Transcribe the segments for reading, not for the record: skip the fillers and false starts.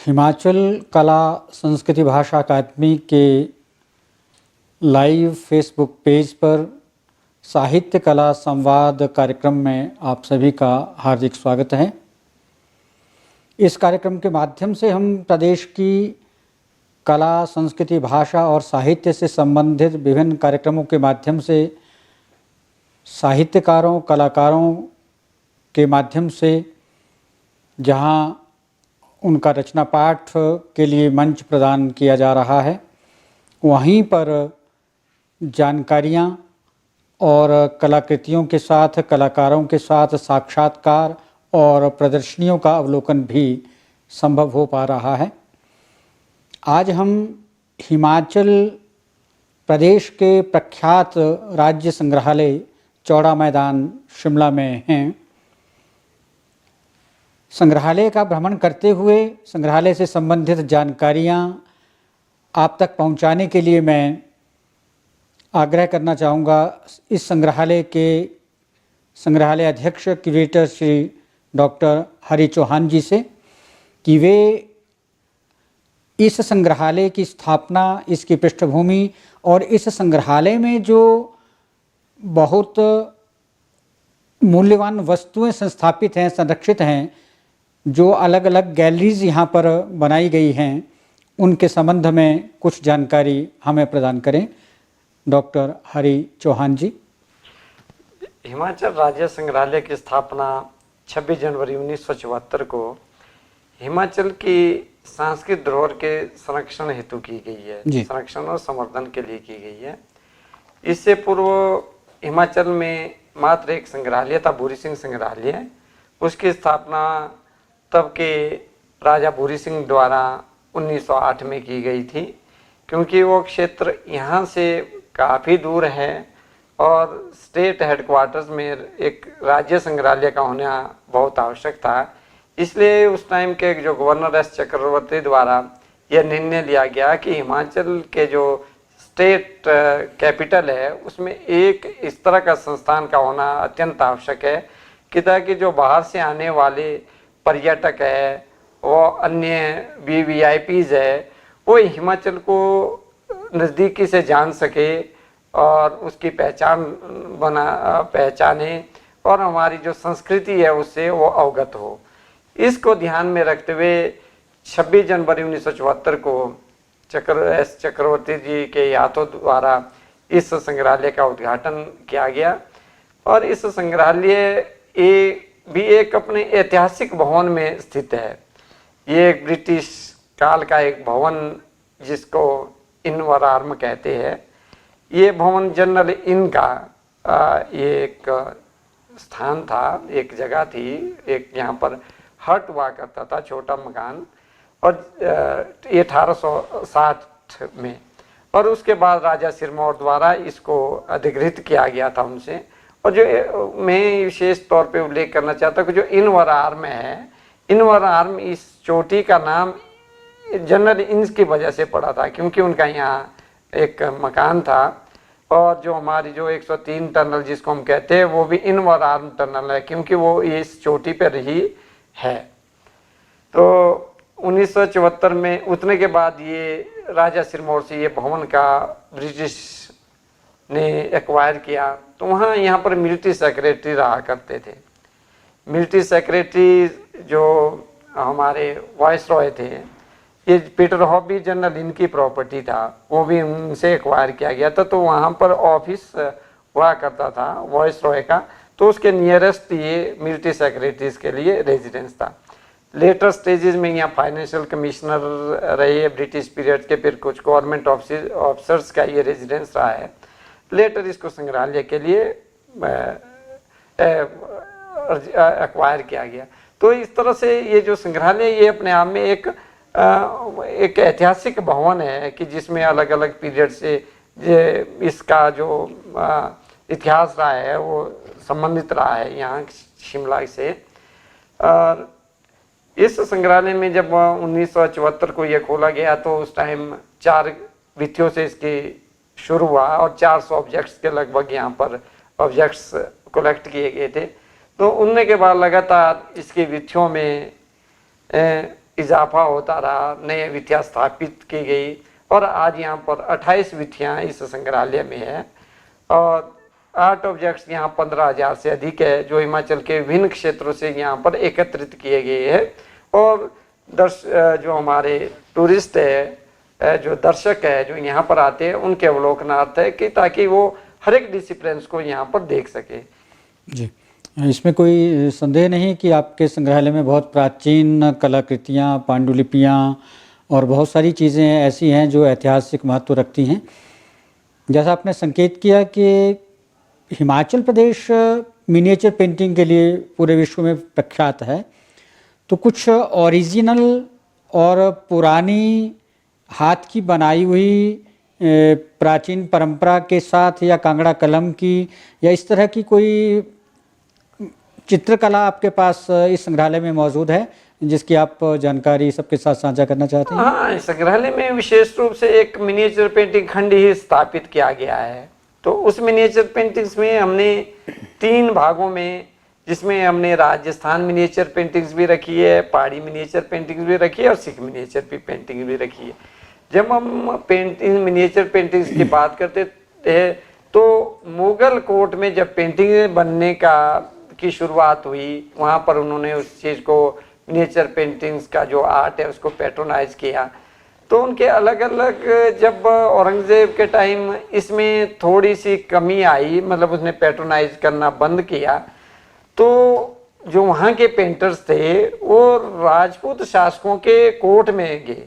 हिमाचल कला संस्कृति भाषा अकादमी के लाइव फेसबुक पेज पर साहित्य कला संवाद कार्यक्रम में आप सभी का हार्दिक स्वागत है। इस कार्यक्रम के माध्यम से हम प्रदेश की कला संस्कृति भाषा और साहित्य से संबंधित विभिन्न कार्यक्रमों के माध्यम से साहित्यकारों कलाकारों के माध्यम से जहां उनका रचना पाठ के लिए मंच प्रदान किया जा रहा है, वहीं पर जानकारियां और कलाकृतियों के साथ कलाकारों के साथ साक्षात्कार और प्रदर्शनियों का अवलोकन भी संभव हो पा रहा है। आज हम हिमाचल प्रदेश के प्रख्यात राज्य संग्रहालय चौड़ा मैदान शिमला में हैं। संग्रहालय का भ्रमण करते हुए संग्रहालय से संबंधित जानकारियां आप तक पहुंचाने के लिए मैं आग्रह करना चाहूँगा इस संग्रहालय के संग्रहालय अध्यक्ष क्यूरेटर श्री डॉक्टर हरि चौहान जी से कि वे इस संग्रहालय की स्थापना, इसकी पृष्ठभूमि और इस संग्रहालय में जो बहुत मूल्यवान वस्तुएं संस्थापित हैं, संरक्षित हैं, जो अलग अलग गैलरीज यहाँ पर बनाई गई हैं, उनके संबंध में कुछ जानकारी हमें प्रदान करें। डॉक्टर हरि चौहान जी। हिमाचल राज्य संग्रहालय की स्थापना 26 जनवरी 1974 को हिमाचल की सांस्कृतिक धरोहर के संरक्षण हेतु की गई है, संरक्षण और संवर्धन के लिए की गई है। इससे पूर्व हिमाचल में मात्र एक संग्रहालय था, भूरी सिंह संग्रहालय। उसकी स्थापना तब के राजा भूरी सिंह द्वारा 1908 में की गई थी, क्योंकि वो क्षेत्र यहाँ से काफ़ी दूर है और स्टेट हेडक्वार्टर्स में एक राज्य संग्रहालय का होना बहुत आवश्यक था। इसलिए उस टाइम के जो गवर्नर एस चक्रवर्ती द्वारा यह निर्णय लिया गया कि हिमाचल के जो स्टेट कैपिटल है उसमें एक इस तरह का संस्थान का होना अत्यंत आवश्यक है कि ताकि जो बाहर से आने वाले पर्यटक है वो अन्य VVIPs है वो हिमाचल को नज़दीकी से जान सके और उसकी पहचाने और हमारी जो संस्कृति है उससे वो अवगत हो। इसको ध्यान में रखते हुए 26 जनवरी 1974 को एस चक्रवर्ती जी के हाथों द्वारा इस संग्रहालय का उद्घाटन किया गया। और इस संग्रहालय भी एक अपने ऐतिहासिक भवन में स्थित है। ये एक ब्रिटिश काल का एक भवन जिसको इनवर आर्म कहते हैं। ये भवन जनरल इन का ये एक स्थान था, एक जगह थी, एक यहाँ पर हट हुआ करता था, छोटा मकान। और ये 1860 में और उसके बाद राजा सिरमौर द्वारा इसको अधिग्रहित किया गया था उनसे। और जो मैं विशेष तौर पे उल्लेख करना चाहता हूँ कि जो इनवर आर्म है, इनवर आर्म इस चोटी का नाम जनरल इंस की वजह से पड़ा था, क्योंकि उनका यहाँ एक मकान था। और जो हमारी जो 103 टनल जिसको हम कहते हैं वो भी इनवर आर्म टनल है, क्योंकि वो इस चोटी पर रही है। तो 1974 में उतने के बाद ये राजा सिरमौर से ये भवन का ब्रिटिश ने एक्वायर किया। तो वहाँ यहाँ पर मिलिट्री सेक्रेटरी रहा करते थे। मिलिट्री सेक्रेटरी जो हमारे वाइसरॉय थे, ये पीटर हॉप भी जनरल इनकी प्रॉपर्टी था, वो भी उनसे एक्वायर किया गया था। तो वहाँ पर ऑफिस हुआ करता था वाइसरॉय का, तो उसके नियरेस्ट ये मिलिट्री सेक्रेटरीज के लिए रेजिडेंस था। लेटर स्टेजेस में यहाँ फाइनेंशियल कमिश्नर रहे ब्रिटिश पीरियड के, फिर कुछ गवर्नमेंट ऑफिसर्स का ये रेजिडेंस रहा है। लेटर इसको संग्रहालय के लिए एक्वायर किया गया। तो इस तरह से ये जो संग्रहालय ये अपने आप में एक ऐतिहासिक भवन है कि जिसमें अलग अलग पीरियड से इसका जो इतिहास रहा है वो संबंधित रहा है यहाँ शिमला से। और इस संग्रहालय में जब 1974 को ये खोला गया तो उस टाइम 4 विधियों से इसकी शुरू हुआ और 400 ऑब्जेक्ट्स के लगभग यहाँ पर ऑब्जेक्ट्स कलेक्ट किए गए थे। तो उनने के बाद लगातार इसकी विधियों में इजाफा होता रहा, नए विधियाँ स्थापित की गई और आज यहाँ पर 28 विधियाँ इस संग्रहालय में है और आर्ट ऑब्जेक्ट्स यहाँ 15,000 से अधिक है जो हिमाचल के विभिन्न क्षेत्रों से यहाँ पर एकत्रित किए गए हैं और जो हमारे टूरिस्ट है, जो दर्शक है, जो यहाँ पर आते हैं उनके अवलोकनार्थ है कि ताकि वो हर एक डिसिप्लिन को यहाँ पर देख सके। जी, इसमें कोई संदेह नहीं कि आपके संग्रहालय में बहुत प्राचीन कलाकृतियाँ, पांडुलिपियाँ और बहुत सारी चीज़ें ऐसी हैं जो ऐतिहासिक महत्व रखती हैं। जैसा आपने संकेत किया कि हिमाचल प्रदेश मिनिएचर पेंटिंग के लिए पूरे विश्व में प्रख्यात है, तो कुछ ओरिजिनल और पुरानी हाथ की बनाई हुई प्राचीन परंपरा के साथ या कांगड़ा कलम की या इस तरह की कोई चित्रकला आपके पास इस संग्रहालय में मौजूद है जिसकी आप जानकारी सबके साथ साझा करना चाहते हैं? हाँ, संग्रहालय में विशेष रूप से एक मिनिएचर पेंटिंग खंड ही स्थापित किया गया है। तो उस मिनिएचर पेंटिंग्स में हमने 3 भागों में, जिसमें हमने राजस्थान मिनिएचर पेंटिंग्स भी रखी है, पहाड़ी मिनिएचर पेंटिंग्स भी रखी है और सिख मिनिएचर पेंटिंग भी रखी है। जब हम मिनिएचर पेंटिंग्स की बात करते हैं तो मुगल कोर्ट में जब पेंटिंग बनने की शुरुआत हुई, वहाँ पर उन्होंने उस चीज़ को मिनिएचर पेंटिंग्स का जो आर्ट है उसको पैट्रोनाइज किया। तो उनके अलग अलग, जब औरंगजेब के टाइम इसमें थोड़ी सी कमी आई, मतलब उसने पैट्रोनाइज करना बंद किया, तो जो वहाँ के पेंटर्स थे वो राजपूत शासकों के कोर्ट में गए।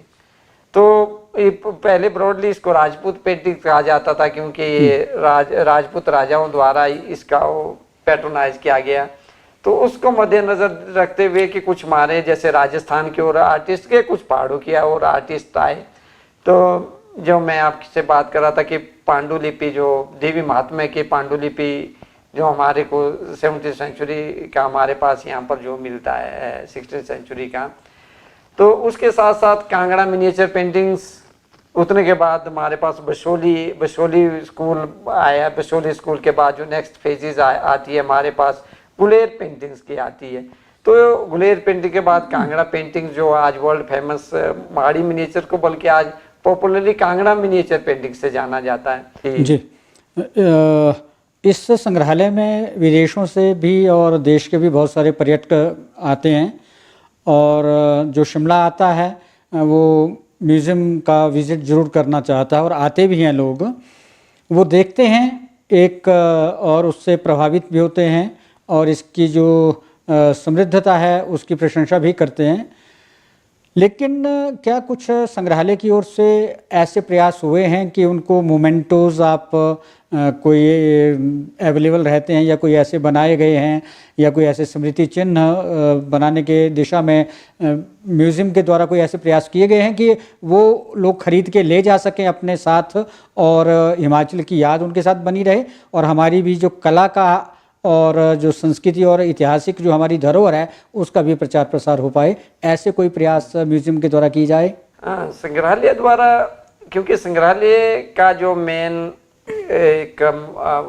तो पहले ब्रॉडली इसको राजपूत पेंटिंग कहा जाता था क्योंकि ये राजपूत राजाओं द्वारा इसका पैट्रोनाइज किया गया। तो उसको मद्देनजर रखते हुए कि कुछ हमारे जैसे राजस्थान के और आर्टिस्ट के, कुछ पहाड़ों के और आर्टिस्ट आए। तो जो मैं आपसे बात कर रहा था कि पांडुलिपि, जो देवी महात्म्य की पांडुलिपि जो हमारे को 17th सेंचुरी का हमारे पास यहाँ पर जो मिलता है 16th सेंचुरी का, तो उसके साथ साथ कांगड़ा मिनिएचर पेंटिंग्स, उतने के बाद हमारे पास बशोली स्कूल आया। बशोली स्कूल के बाद जो नेक्स्ट फेजेस आती है हमारे पास गुलेर पेंटिंग्स की आती है। तो गुलेर पेंटिंग के बाद कांगड़ा पेंटिंग जो आज वर्ल्ड फेमस पहाड़ी मिनिएचर को बल्कि आज पॉपुलरली कांगड़ा मिनिएचर पेंटिंग से जाना जाता है। जी, इस संग्रहालय में विदेशों से भी और देश के भी बहुत सारे पर्यटक आते हैं और जो शिमला आता है वो म्यूज़ियम का विज़िट ज़रूर करना चाहता है और आते भी हैं लोग, वो देखते हैं एक और उससे प्रभावित भी होते हैं और इसकी जो समृद्धता है उसकी प्रशंसा भी करते हैं। लेकिन क्या कुछ संग्रहालय की ओर से ऐसे प्रयास हुए हैं कि उनको मोमेंटोज़ आप कोई अवेलेबल रहते हैं या कोई ऐसे बनाए गए हैं या कोई ऐसे स्मृति चिन्ह बनाने के दिशा में म्यूज़ियम के द्वारा कोई ऐसे प्रयास किए गए हैं कि वो लोग खरीद के ले जा सकें अपने साथ और हिमाचल की याद उनके साथ बनी रहे और हमारी भी जो कला का और जो संस्कृति और ऐतिहासिक जो हमारी धरोहर है उसका भी प्रचार प्रसार हो पाए, ऐसे कोई प्रयास म्यूज़ियम के द्वारा किए जाए? संग्रहालय द्वारा, क्योंकि संग्रहालय का जो मेन एक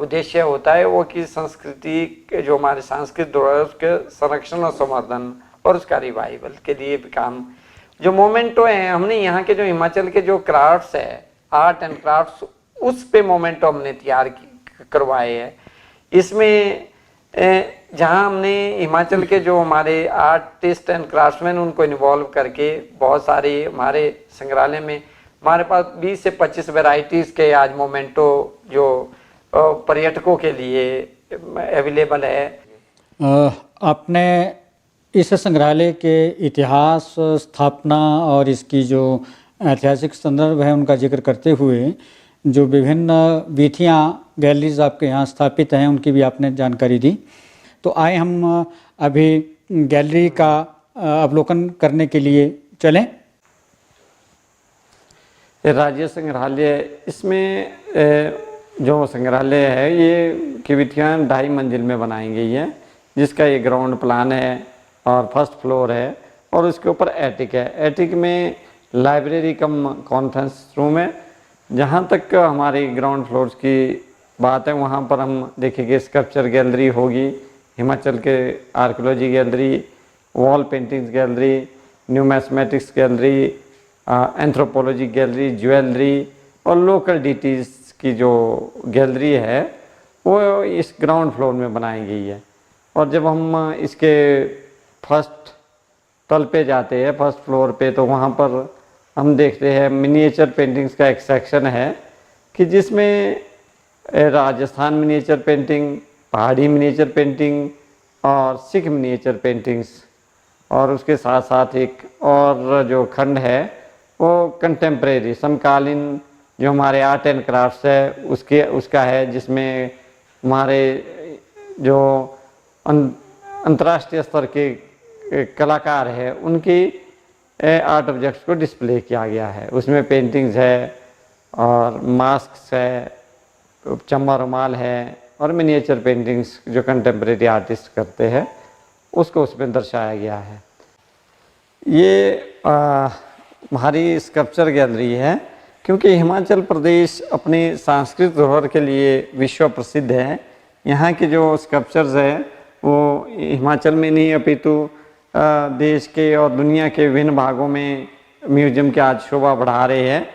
उद्देश्य होता है वो कि संस्कृति, जो हमारे सांस्कृतिक धरोहर है उसके संरक्षण और संवर्धन और उसका रिवाइवल के लिए भी काम, जो मोमेंटो हैं, हमने यहाँ के जो हिमाचल के जो क्राफ्ट्स है, आर्ट एंड क्राफ्ट्स, उस पे मोमेंटो हमने तैयार करवाए हैं। इसमें जहाँ हमने हिमाचल के जो हमारे आर्टिस्ट एंड क्राफ्ट्समैन उनको इन्वॉल्व करके बहुत सारे हमारे संग्रहालय में हमारे पास 20 से 25 वैरायटीज़ के आज मोमेंटो जो पर्यटकों के लिए अवेलेबल है। आपने इस संग्रहालय के इतिहास, स्थापना और इसकी जो ऐतिहासिक संदर्भ है उनका जिक्र करते हुए जो विभिन्न वीथियाँ, गैलरीज आपके यहाँ स्थापित हैं उनकी भी आपने जानकारी दी। तो आए हम अभी गैलरी का अवलोकन करने के लिए चलें। राज्य संग्रहालय, इसमें जो संग्रहालय है ये की वीथियाँ 2.5 मंजिल में बनाई गई है, जिसका ये ग्राउंड प्लान है और फर्स्ट फ्लोर है और उसके ऊपर एटिक है। एटिक में लाइब्रेरी कम कॉन्फ्रेंस रूम है। जहाँ तक हमारी ग्राउंड फ्लोर्स की बात है वहाँ पर हम देखेंगे स्कल्पचर गैलरी होगी, हिमाचल के archaeology gallery, wall paintings gallery, न्यूमेस्मेटिक्स gallery, anthropology gallery, jewellery और लोकल डिटीज़ की जो गैलरी है वो इस ग्राउंड फ्लोर में बनाई गई है। और जब हम इसके फर्स्ट तल पे जाते हैं, फर्स्ट फ्लोर पे, तो वहाँ पर हम देखते हैं मिनिएचर पेंटिंग्स का एक सेक्शन है कि जिसमें राजस्थान मिनिएचर पेंटिंग, पहाड़ी मिनिएचर पेंटिंग और सिख मिनिएचर पेंटिंग्स, और उसके साथ साथ एक और जो खंड है वो कंटेम्प्रेरी समकालीन जो हमारे आर्ट एंड क्राफ्ट्स है उसका है, जिसमें हमारे जो अंतर्राष्ट्रीय स्तर के कलाकार है उनकी आर्ट ऑब्जेक्ट्स को डिस्प्ले किया गया है। उसमें पेंटिंग्स है और मास्क है, चम्बा रुमाल है और मिनिएचर पेंटिंग्स जो कंटेम्प्रेरी आर्टिस्ट करते हैं उसको उसमें दर्शाया गया है। ये हमारी स्कल्पचर गैलरी है, क्योंकि हिमाचल प्रदेश अपनी सांस्कृतिक धरोहर के लिए विश्व प्रसिद्ध है। यहाँ के जो स्कल्पचर्स है वो हिमाचल में नहीं अपितु देश के और दुनिया के विभिन्न भागों में म्यूजियम की आज शोभा बढ़ा रहे हैं।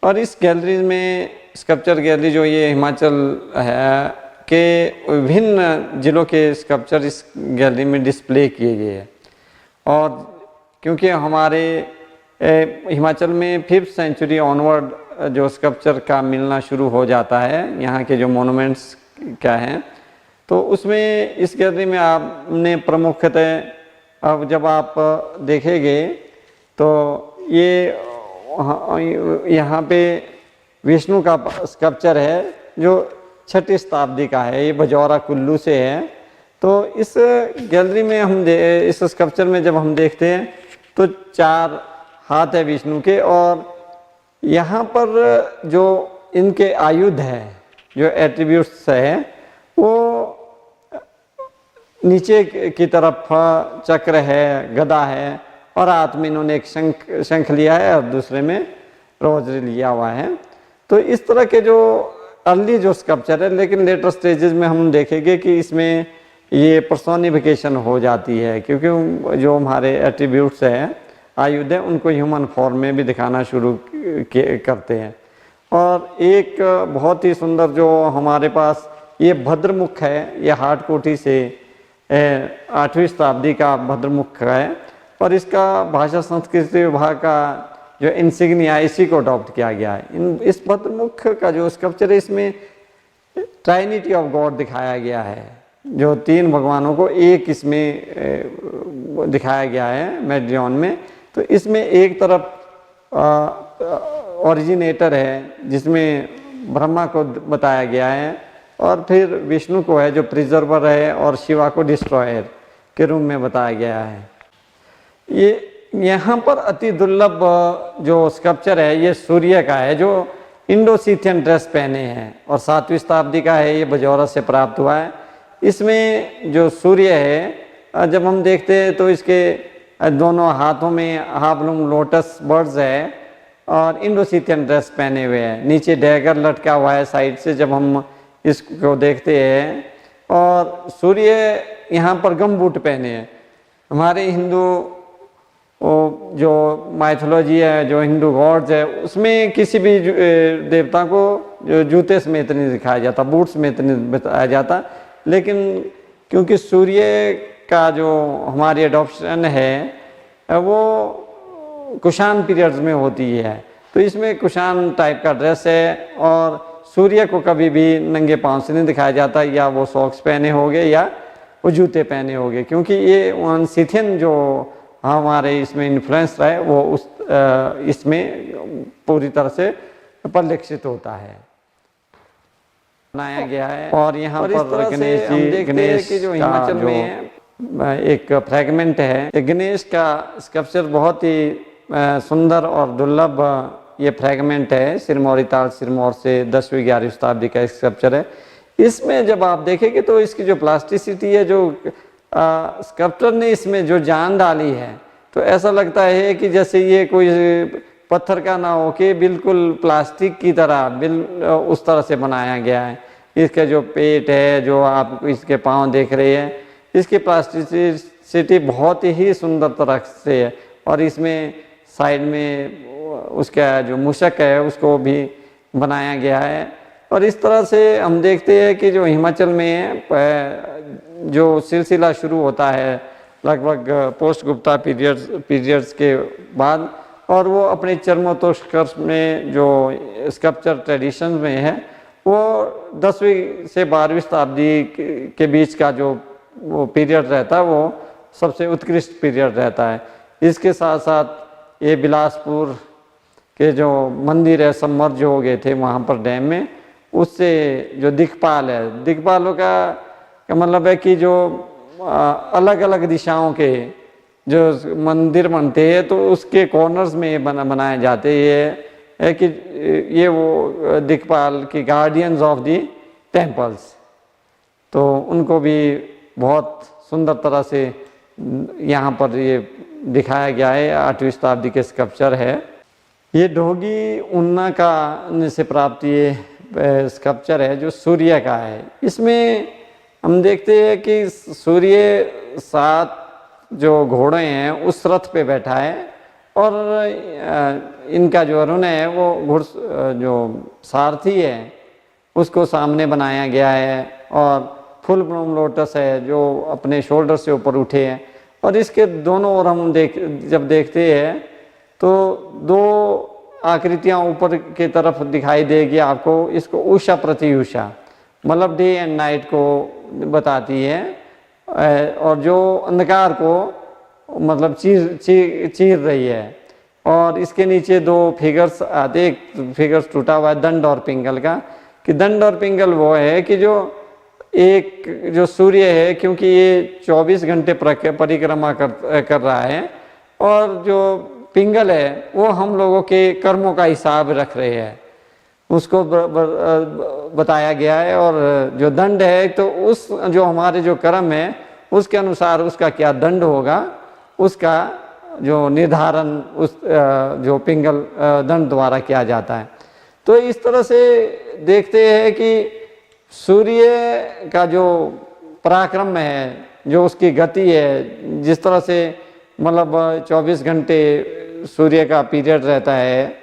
और इस गैलरी में स्कल्पचर गैलरी जो ये हिमाचल है के विभिन्न जिलों के स्कल्पचर इस गैलरी में डिस्प्ले किए गए हैं। और क्योंकि हमारे हिमाचल में 5th सेंचुरी ऑनवर्ड जो स्कल्पचर का मिलना शुरू हो जाता है, यहाँ के जो मोनूमेंट्स क्या हैं, तो उसमें इस गैलरी में आपने प्रमुखतः अब जब आप देखेंगे तो ये यहाँ पे विष्णु का स्कल्पचर है जो 6ठी शताब्दी का है, ये बजौरा कुल्लू से है। तो इस गैलरी में हम इस स्कल्पचर में जब हम देखते हैं तो 4 हाथ है विष्णु के, और यहाँ पर जो इनके आयुध है, जो एट्रीब्यूट्स है, वो नीचे की तरफ चक्र है, गदा है, और हाथ में इन्होंने एक शंख लिया है और दूसरे में रोजरी लिया हुआ है। तो इस तरह के जो अर्ली जो स्कल्पचर है, लेकिन लेटर स्टेजेस में हम देखेंगे कि इसमें ये पर्सोनिफिकेशन हो जाती है, क्योंकि जो हमारे एट्रीब्यूट्स हैं, आयुध है, उनको ह्यूमन फॉर्म में भी दिखाना शुरू करते हैं। और एक बहुत ही सुंदर जो हमारे पास ये भद्रमुख है, ये हाटकोटी से 8वीं शताब्दी का भद्रमुख है, और इसका भाषा संस्कृति विभाग का जो इंसिग्निया इसी को अडॉप्ट किया गया है। इस भद्रमुख का जो स्कल्पचर है इसमें ट्राइनिटी ऑफ गॉड दिखाया गया है, जो 3 भगवानों को एक इसमें दिखाया गया है मेडलियन में। तो इसमें एक तरफ ओरिजिनेटर है जिसमें ब्रह्मा को बताया गया है, और फिर विष्णु को है जो प्रिजर्वर है, और शिवा को डिस्ट्रॉयर के रूप में बताया गया है। ये यहाँ पर अति दुर्लभ जो स्कल्पचर है ये सूर्य का है, जो इंडोसीथियन ड्रेस पहने हैं, और 7वीं शताब्दी का है, ये बजौरा से प्राप्त हुआ है। इसमें जो सूर्य है जब हम देखते हैं तो इसके दोनों हाथों में हाफलूम लोटस बर्ड्स है और इंडोसीथियन ड्रेस पहने हुए हैं, नीचे डैगर लटका हुआ है साइड से जब हम इसको देखते हैं। और सूर्य यहाँ पर गमबूट पहने हैं। हमारे हिंदू जो माइथोलॉजी है, जो हिंदू गॉड्स है, उसमें किसी भी देवता को जो जूते समेत नहीं दिखाया जाता, बूट समेत नहीं बताया जाता, लेकिन क्योंकि सूर्य का जो हमारी एडॉप्शन है वो कुषाण पीरियड्स में होती है, तो इसमें कुषाण टाइप का ड्रेस है, और सूर्य को कभी भी नंगे पांव से नहीं दिखाया जाता, या वो सॉक्स पहने होंगे या वो जूते पहने होंगे, क्योंकि ये सिथियन जो हमारे इसमें इन्फ्लुएंस रहा है वो उस इसमें पूरी तरह से परिलक्षित होता है, बनाया गया है। और यहाँ पर गणेश की जो हिमाचल में है एक फ्रैगमेंट है, गणेश का स्कल्पचर बहुत ही सुंदर और दुर्लभ ये फ्रैगमेंट है, सिरमौरी ताल सिरमौर से 10वीं 11वीं शताब्दी का स्कल्पचर है। इसमें जब आप देखेंगे तो इसकी जो प्लास्टिसिटी है, जो स्कल्पचर ने इसमें जो जान डाली है, तो ऐसा लगता है कि जैसे ये कोई पत्थर का ना हो के बिल्कुल प्लास्टिक की तरह उस तरह से बनाया गया है। इसका जो पेट है, जो आप इसके पाँव देख रहे हैं, इसकी प्लास्टिसिटी बहुत ही सुंदर तरह से है, और इसमें साइड में उसका जो मूषक है उसको भी बनाया गया है। और इस तरह से हम देखते हैं कि जो हिमाचल में जो सिलसिला शुरू होता है लगभग पोस्ट गुप्ता पीरियड्स के बाद, और वो अपने चरमोत्कर्ष में जो स्कल्पचर ट्रेडिशन में है वो 10वीं से 12वीं शताब्दी के बीच का जो वो पीरियड रहता है वो सबसे उत्कृष्ट पीरियड रहता है। इसके साथ साथ ये बिलासपुर के जो मंदिर है सबमर्ज हो गए थे वहाँ पर डैम में, उससे जो दिक्पाल है, दिक्पालों का मतलब है कि जो अलग अलग दिशाओं के जो मंदिर बनते हैं तो उसके कॉर्नर्स में ये बनाए जाते हैं। ये है कि ये वो दिक्पाल की गार्डियंस ऑफ दी टेम्पल्स, तो उनको भी बहुत सुंदर तरह से यहाँ पर ये दिखाया गया है। 8वीं शताब्दी के स्कल्पचर है। ये ढोगी उन्ना का से प्राप्त ये स्कल्पचर है जो सूर्य का है। इसमें हम देखते हैं कि सूर्य 7 जो घोड़े हैं उस रथ पे बैठा है और इनका जो अरुण है वो जो सारथी है उसको सामने बनाया गया है और फुल ब्लूम लोटस है जो अपने शोल्डर से ऊपर उठे हैं। और इसके दोनों ओर हम जब देखते हैं तो 2 आकृतियां ऊपर की तरफ दिखाई देगी आपको। इसको उषा प्रत्युषा मतलब डे एंड नाइट को बताती है, और जो अंधकार को मतलब चीर रही है। और इसके नीचे 2 फिगर्स आते, एक फिगर्स टूटा हुआ है दंड और पिंगल का, कि दंड और पिंगल वो है कि जो एक जो सूर्य है क्योंकि ये 24 घंटे परिक्रमा कर रहा है, और जो पिंगल है वो हम लोगों के कर्मों का हिसाब रख रहे हैं, उसको बताया गया है। और जो दंड है तो उस जो हमारे जो कर्म है उसके अनुसार उसका क्या दंड होगा उसका जो निर्धारण उस जो पिंगल दंड द्वारा किया जाता है। तो इस तरह से देखते हैं कि सूर्य का जो पराक्रम है, जो उसकी गति है, जिस तरह से मतलब 24 घंटे सूर्य का पीरियड रहता है,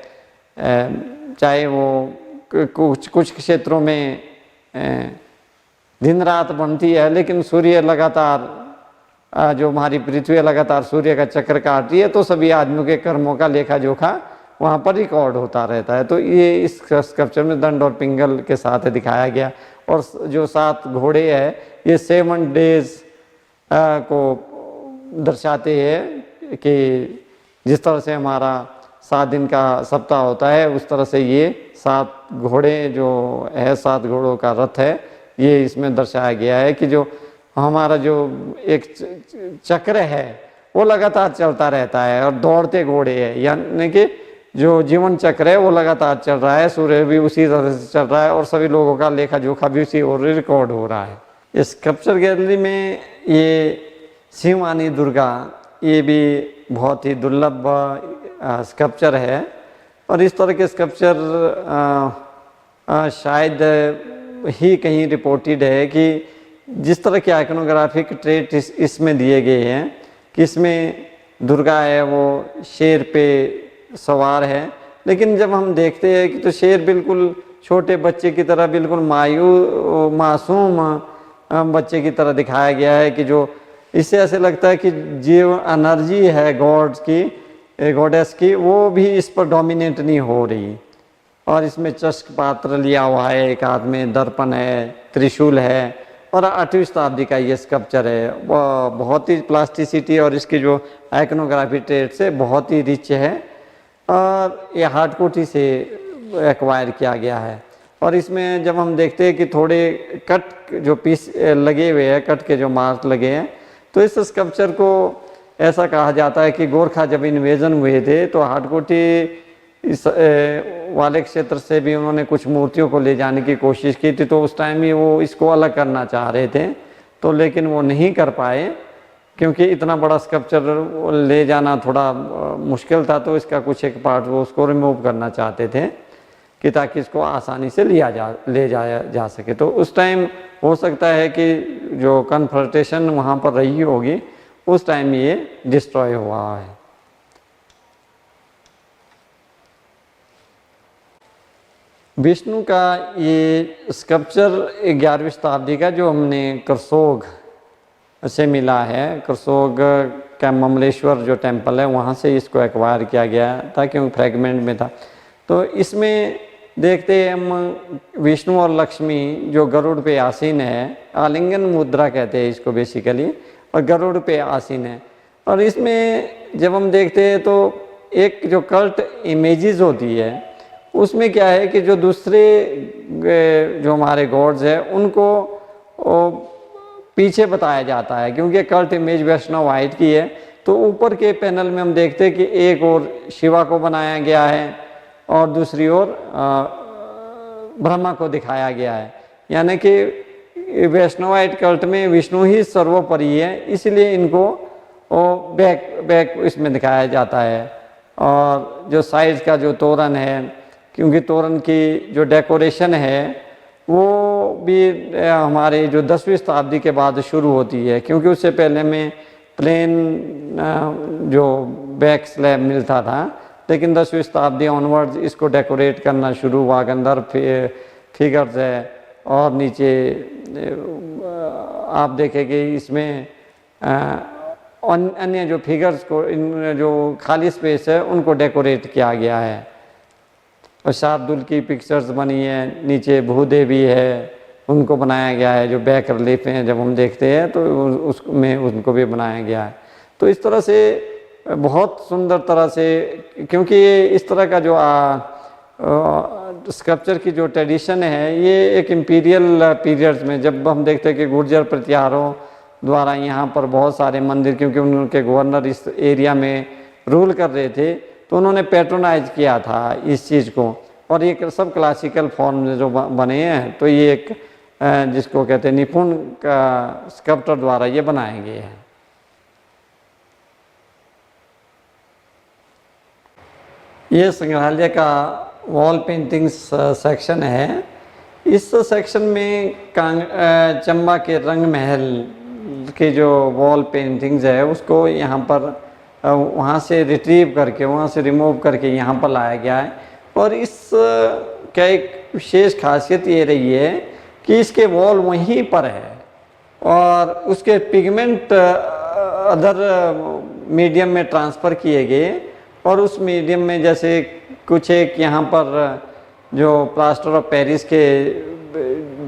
चाहे वो कुछ क्षेत्रों में दिन रात बनती है लेकिन सूर्य लगातार जो हमारी पृथ्वी लगातार सूर्य का चक्कर काटती है, तो सभी आदमियों के कर्मों का लेखा जोखा वहाँ पर रिकॉर्ड होता रहता है। तो ये इस स्कल्पचर में दंड और पिंगल के साथ दिखाया गया। और जो 7 घोड़े है ये 7 डेज को दर्शाते हैं कि जिस तरह से हमारा 7 दिन का सप्ताह होता है उस तरह से ये 7 घोड़े जो है 7 घोड़ों का रथ है ये इसमें दर्शाया गया है कि जो हमारा जो एक चक्र है वो लगातार चलता रहता है और दौड़ते घोड़े है, यानी कि जो जीवन चक्र है वो लगातार चल रहा है, सूर्य भी उसी तरह से चल रहा है और सभी लोगों का लेखा जोखा भी उसी और रिकॉर्ड हो रहा है। इस स्कल्पचर गैलरी में ये शिववानी दुर्गा ये भी बहुत ही दुर्लभ स्कल्पचर है। और इस तरह के स्कल्पचर शायद ही कहीं रिपोर्टेड है कि जिस तरह के आइकनोग्राफिक ट्रेट इसमें दिए गए हैं कि इसमें दुर्गा है वो शेर पे सवार है, लेकिन जब हम देखते हैं कि तो शेर बिल्कुल छोटे बच्चे की तरह बिल्कुल मासूम बच्चे की तरह दिखाया गया है कि जो इससे ऐसे लगता है कि जीव एनर्जी है गॉड्स की गॉडेस की वो भी इस पर डोमिनेट नहीं हो रही। और इसमें चषक पात्र लिया हुआ है, एक हाथ में दर्पण है, त्रिशूल है और 8वीं शताब्दी का ये स्कल्पचर है। बहुत ही प्लास्टिसिटी और इसकी जो आइकनोग्राफी ट्रेट से बहुत ही रिच है और ये हार्ड कोटी से एक्वायर किया गया है। और इसमें जब हम देखते हैं कि थोड़े कट जो पीस लगे हुए हैं, कट के जो मार्क लगे हैं, तो इस स्कल्पचर को ऐसा कहा जाता है कि गोरखा जब इन्वेजन हुए थे तो हाटकोटी इस वाले क्षेत्र से भी उन्होंने कुछ मूर्तियों को ले जाने की कोशिश की थी। तो उस टाइम ही वो इसको अलग करना चाह रहे थे तो लेकिन वो नहीं कर पाए क्योंकि इतना बड़ा स्कल्पचर ले जाना थोड़ा मुश्किल था। तो इसका कुछ एक पार्ट वो उसको रिमूव करना चाहते थे कि ताकि इसको आसानी से ले जाया जा सके। तो उस टाइम हो सकता है कि जो कन्फ्रंटेशन वहाँ पर रही होगी उस टाइम ये डिस्ट्रॉय हुआ है। विष्णु का ये स्कल्पचर 11वीं शताब्दी का जो हमने करसोग से मिला है, करसोग का ममलेश्वर जो टेम्पल है वहाँ से इसको एक्वायर किया गया था, क्योंकि फ्रैगमेंट में था। तो इसमें देखते हैं हम विष्णु और लक्ष्मी जो गरुड़ पे आसीन है, आलिंगन मुद्रा कहते हैं इसको बेसिकली, और गरुड़ पे आसीन है। और इसमें जब हम देखते हैं तो एक जो कल्ट इमेजेस होती है उसमें क्या है कि जो दूसरे जो हमारे गॉड्स हैं उनको पीछे बताया जाता है, क्योंकि कल्ट इमेज वैष्णव वाइट की है। तो ऊपर के पैनल में हम देखते हैं कि एक और शिवा को बनाया गया है और दूसरी ओर ब्रह्मा को दिखाया गया है, यानी कि वैष्णवाइट कल्ट में विष्णु ही सर्वोपरि है, इसलिए इनको बैक इसमें दिखाया जाता है। और जो साइड का जो तोरण है, क्योंकि तोरण की जो डेकोरेशन है वो भी हमारे जो 10वीं शताब्दी के बाद शुरू होती है, क्योंकि उससे पहले में प्लेन जो बैक स्लैब मिलता था, लेकिन 10वीं शताब्दी ऑनवर्ड्स इसको डेकोरेट करना शुरू हुआ। अंदर फिगर्स है और नीचे आप देखेंगे इसमें अन्य जो फिगर्स को, इन जो खाली स्पेस है उनको डेकोरेट किया गया है। और शार्दुल की पिक्चर्स बनी है, नीचे भूदेवी है उनको बनाया गया है, जो बैक रिलीफ हैं जब हम देखते हैं तो उसमें उनको भी बनाया गया है। तो इस तरह से बहुत सुंदर तरह से, क्योंकि ये इस तरह का जो स्कल्पचर की जो ट्रेडिशन है ये एक इम्पीरियल पीरियड्स में, जब हम देखते हैं कि गुर्जर प्रतिहारों द्वारा यहाँ पर बहुत सारे मंदिर, क्योंकि उनके गवर्नर इस एरिया में रूल कर रहे थे, तो उन्होंने पैट्रोनाइज किया था इस चीज़ को। और ये सब क्लासिकल फॉर्म में जो बने हैं, तो ये एक जिसको कहते हैं निपुण का स्कल्पटर द्वारा ये बनाए गए हैं। ये संग्रहालय का वॉल पेंटिंग्स सेक्शन है। इस सेक्शन में चंबा के रंग महल के जो वॉल पेंटिंग्स है उसको यहाँ पर वहाँ से रिट्रीव करके, वहाँ से रिमूव करके यहाँ पर लाया गया है। और इस का एक विशेष खासियत ये रही है कि इसके वॉल वहीं पर है और उसके पिगमेंट अदर मीडियम में ट्रांसफ़र किए गए। और उस मीडियम में जैसे कुछ एक यहाँ पर जो प्लास्टर ऑफ पेरिस के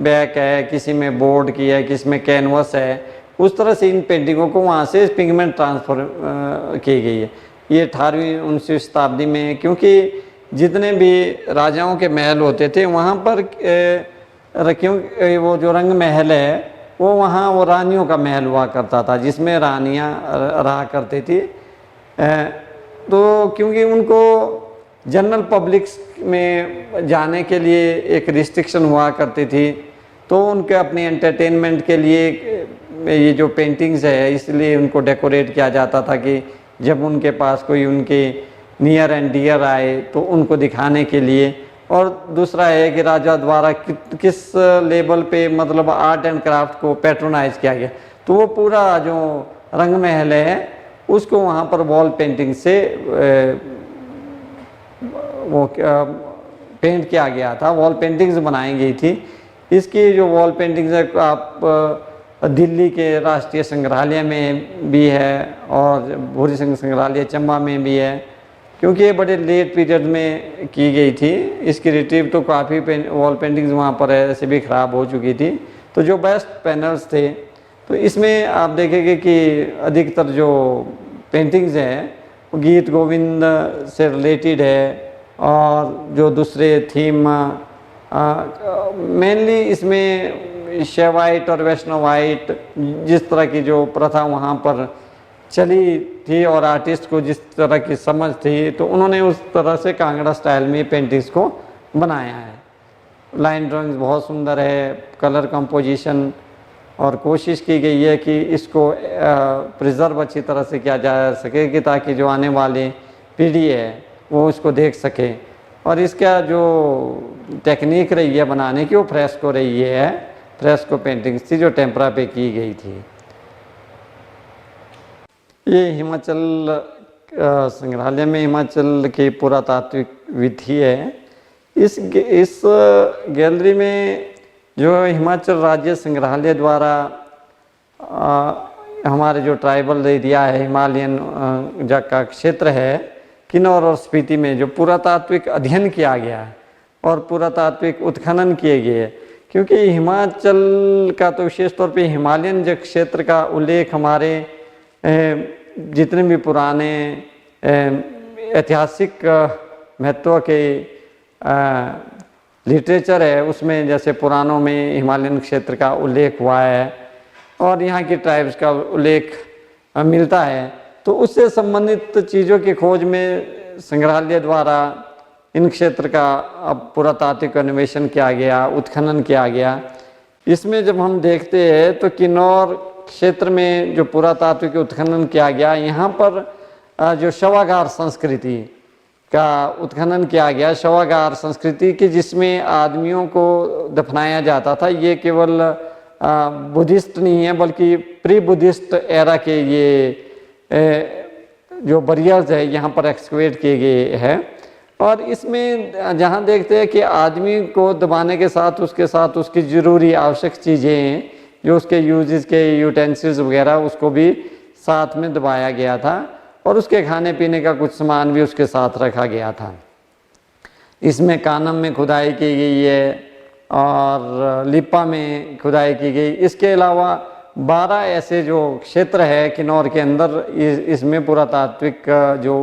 बैक है, किसी में बोर्ड की है, किसी में कैनवस है, उस तरह से इन पेंटिंगों को वहाँ से पिगमेंट ट्रांसफ़र की गई है। ये 18वीं 19वीं शताब्दी में, क्योंकि जितने भी राजाओं के महल होते थे वहाँ पर क्योंकि वो जो रंग महल है वो वहाँ वो रानियों का महल हुआ करता था, जिसमें रानियाँ रहा करती थी। तो क्योंकि उनको जनरल पब्लिक में जाने के लिए एक रिस्ट्रिक्शन हुआ करती थी, तो उनके अपने एंटरटेनमेंट के लिए ये जो पेंटिंग्स है इसलिए उनको डेकोरेट किया जाता था कि जब उनके पास कोई उनके नियर एंड डियर आए तो उनको दिखाने के लिए। और दूसरा है कि राजा द्वारा किस लेवल पे मतलब आर्ट एंड क्राफ्ट को पैट्रोनाइज किया गया, तो वो पूरा जो रंग महल है उसको वहाँ पर वॉल पेंटिंग से वो पेंट किया गया था, वॉल पेंटिंग्स बनाई गई थी। इसकी जो वॉल पेंटिंग्स है आप दिल्ली के राष्ट्रीय संग्रहालय में भी है और भूरी संग्रहालय चंबा में भी है, क्योंकि ये बड़े लेट पीरियड में की गई थी। इसकी रिट्रीव तो काफ़ी वॉल पेंटिंग्स वहाँ पर ऐसे भी ख़राब हो चुकी थी। तो जो बेस्ट पैनल्स थे, तो इसमें आप देखेंगे कि अधिकतर जो पेंटिंग्स हैं वो गीत गोविंद से रिलेटेड है और जो दूसरे थीम मेनली इसमें शैवाइट और वैष्णवाइट जिस तरह की जो प्रथा वहाँ पर चली थी और आर्टिस्ट को जिस तरह की समझ थी, तो उन्होंने उस तरह से कांगड़ा स्टाइल में पेंटिंग्स को बनाया है। लाइन ड्राइंग्स बहुत सुंदर है, कलर कंपोजिशन, और कोशिश की गई है कि इसको प्रिजर्व अच्छी तरह से किया जा सके कि ताकि जो आने वाली पीढ़ी है वो उसको देख सके। और इसका जो टेक्निक रही है बनाने की वो फ्रेस्को रही है, फ्रेस्को पेंटिंग्स थी जो टेम्परा पे की गई थी। ये हिमाचल संग्रहालय में हिमाचल की पुरातात्विक विधि है इस गैलरी में जो हिमाचल राज्य संग्रहालय द्वारा हमारे जो ट्राइबल एरिया है, हिमालयन का क्षेत्र है, किन्नौर और स्पीति में जो पुरातात्विक अध्ययन किया गया है और पुरातात्विक उत्खनन किए गए, क्योंकि हिमाचल का तो विशेष तौर पे हिमालयन जो क्षेत्र का उल्लेख हमारे जितने भी पुराने ऐतिहासिक महत्व के लिटरेचर है उसमें, जैसे पुराणों में हिमालयन क्षेत्र का उल्लेख हुआ है और यहाँ की ट्राइब्स का उल्लेख मिलता है, तो उससे संबंधित चीज़ों की खोज में संग्रहालय द्वारा इन क्षेत्र का अब पुरातात्विक अन्वेषण किया गया, उत्खनन किया गया। इसमें जब हम देखते हैं तो किन्नौर क्षेत्र में जो पुरातात्विक उत्खनन किया गया, यहाँ पर जो शवागार संस्कृति का उत्खनन किया गया, शवागार संस्कृति की जिसमें आदमियों को दफनाया जाता था, ये केवल बुद्धिस्ट नहीं है बल्कि प्री बुद्धिस्ट एरा के ये जो बरियर्स है यहाँ पर एक्सकवेट किए गए हैं। और इसमें जहाँ देखते हैं कि आदमी को दबाने के साथ उसकी ज़रूरी आवश्यक चीज़ें जो उसके यूजेस के यूटेंसिल्स वगैरह उसको भी साथ में दबाया गया था और उसके खाने पीने का कुछ सामान भी उसके साथ रखा गया था। इसमें कानम में खुदाई की गई है और लिप्पा में खुदाई की गई। इसके अलावा 12 ऐसे जो क्षेत्र है किन्नौर के अंदर, इसमें पुरातात्विक जो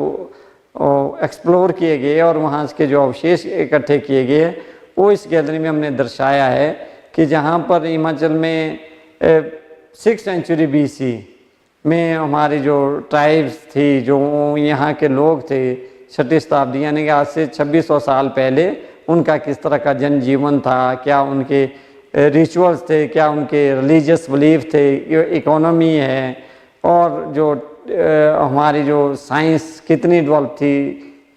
एक्सप्लोर किए गए और वहाँ के जो अवशेष इकट्ठे किए गए वो इस गैलरी में हमने दर्शाया है कि जहाँ पर हिमाचल में 6th सेंचुरी BC में हमारी जो ट्राइब्स थी, जो यहाँ के लोग थे, 6ठी शताब्दी यानी कि आज से 2600 साल पहले उनका किस तरह का जनजीवन था, क्या उनके रिचुअल्स थे, क्या उनके रिलीजियस बिलीफ थे, इकोनॉमी है और जो हमारी जो साइंस कितनी डेवलप थी,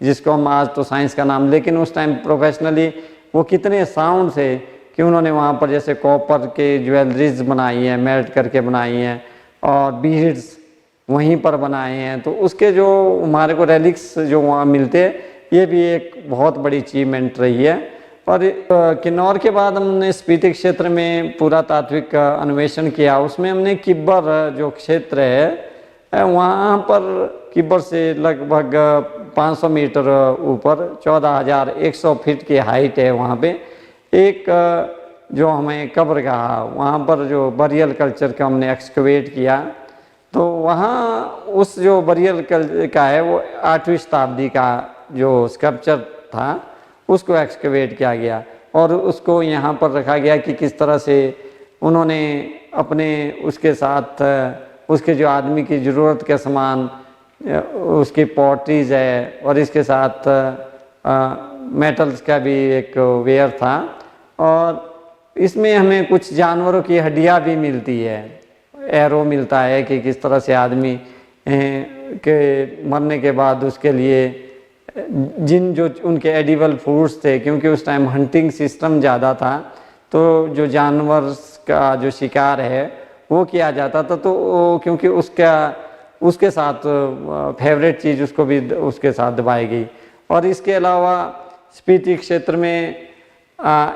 जिसको हम आज तो साइंस का नाम, लेकिन उस टाइम प्रोफेशनली वो कितने साउंड थे कि उन्होंने वहाँ पर जैसे कॉपर के ज्वेलरीज बनाई हैं, मेल्ट करके बनाई हैं और बीड्स वहीं पर बनाए हैं। तो उसके जो हमारे को रेलिक्स जो वहाँ मिलते हैं, ये भी एक बहुत बड़ी अचीवमेंट रही है। और किन्नौर के बाद हमने स्पीति क्षेत्र में पुरातात्विक अन्वेषण किया। उसमें हमने किब्बर जो क्षेत्र है वहाँ पर किब्बर से लगभग 500 मीटर ऊपर 14,100 फीट की हाइट है, वहाँ पे एक जो हमें कब्र कहा, वहाँ पर जो बरियल कल्चर का हमने एक्सकवेट किया। तो वहाँ उस जो बरियल का है वो 8वीं शताब्दी का जो स्कल्पचर था उसको एक्सकवेट किया गया और उसको यहाँ पर रखा गया कि किस तरह से उन्होंने अपने उसके साथ उसके जो आदमी की ज़रूरत के सामान, उसकी पॉटरीज है और इसके साथ मेटल्स का भी एक वेयर था। और इसमें हमें कुछ जानवरों की हड्डियाँ भी मिलती है, एरो मिलता है कि किस तरह से आदमी के मरने के बाद उसके लिए जिन जो उनके एडिबल फूड्स थे, क्योंकि उस टाइम हंटिंग सिस्टम ज़्यादा था, तो जो जानवर का जो शिकार है वो किया जाता था। तो क्योंकि उसके साथ फेवरेट चीज़ उसको भी उसके साथ दबाई गई। और इसके अलावा स्पीति क्षेत्र में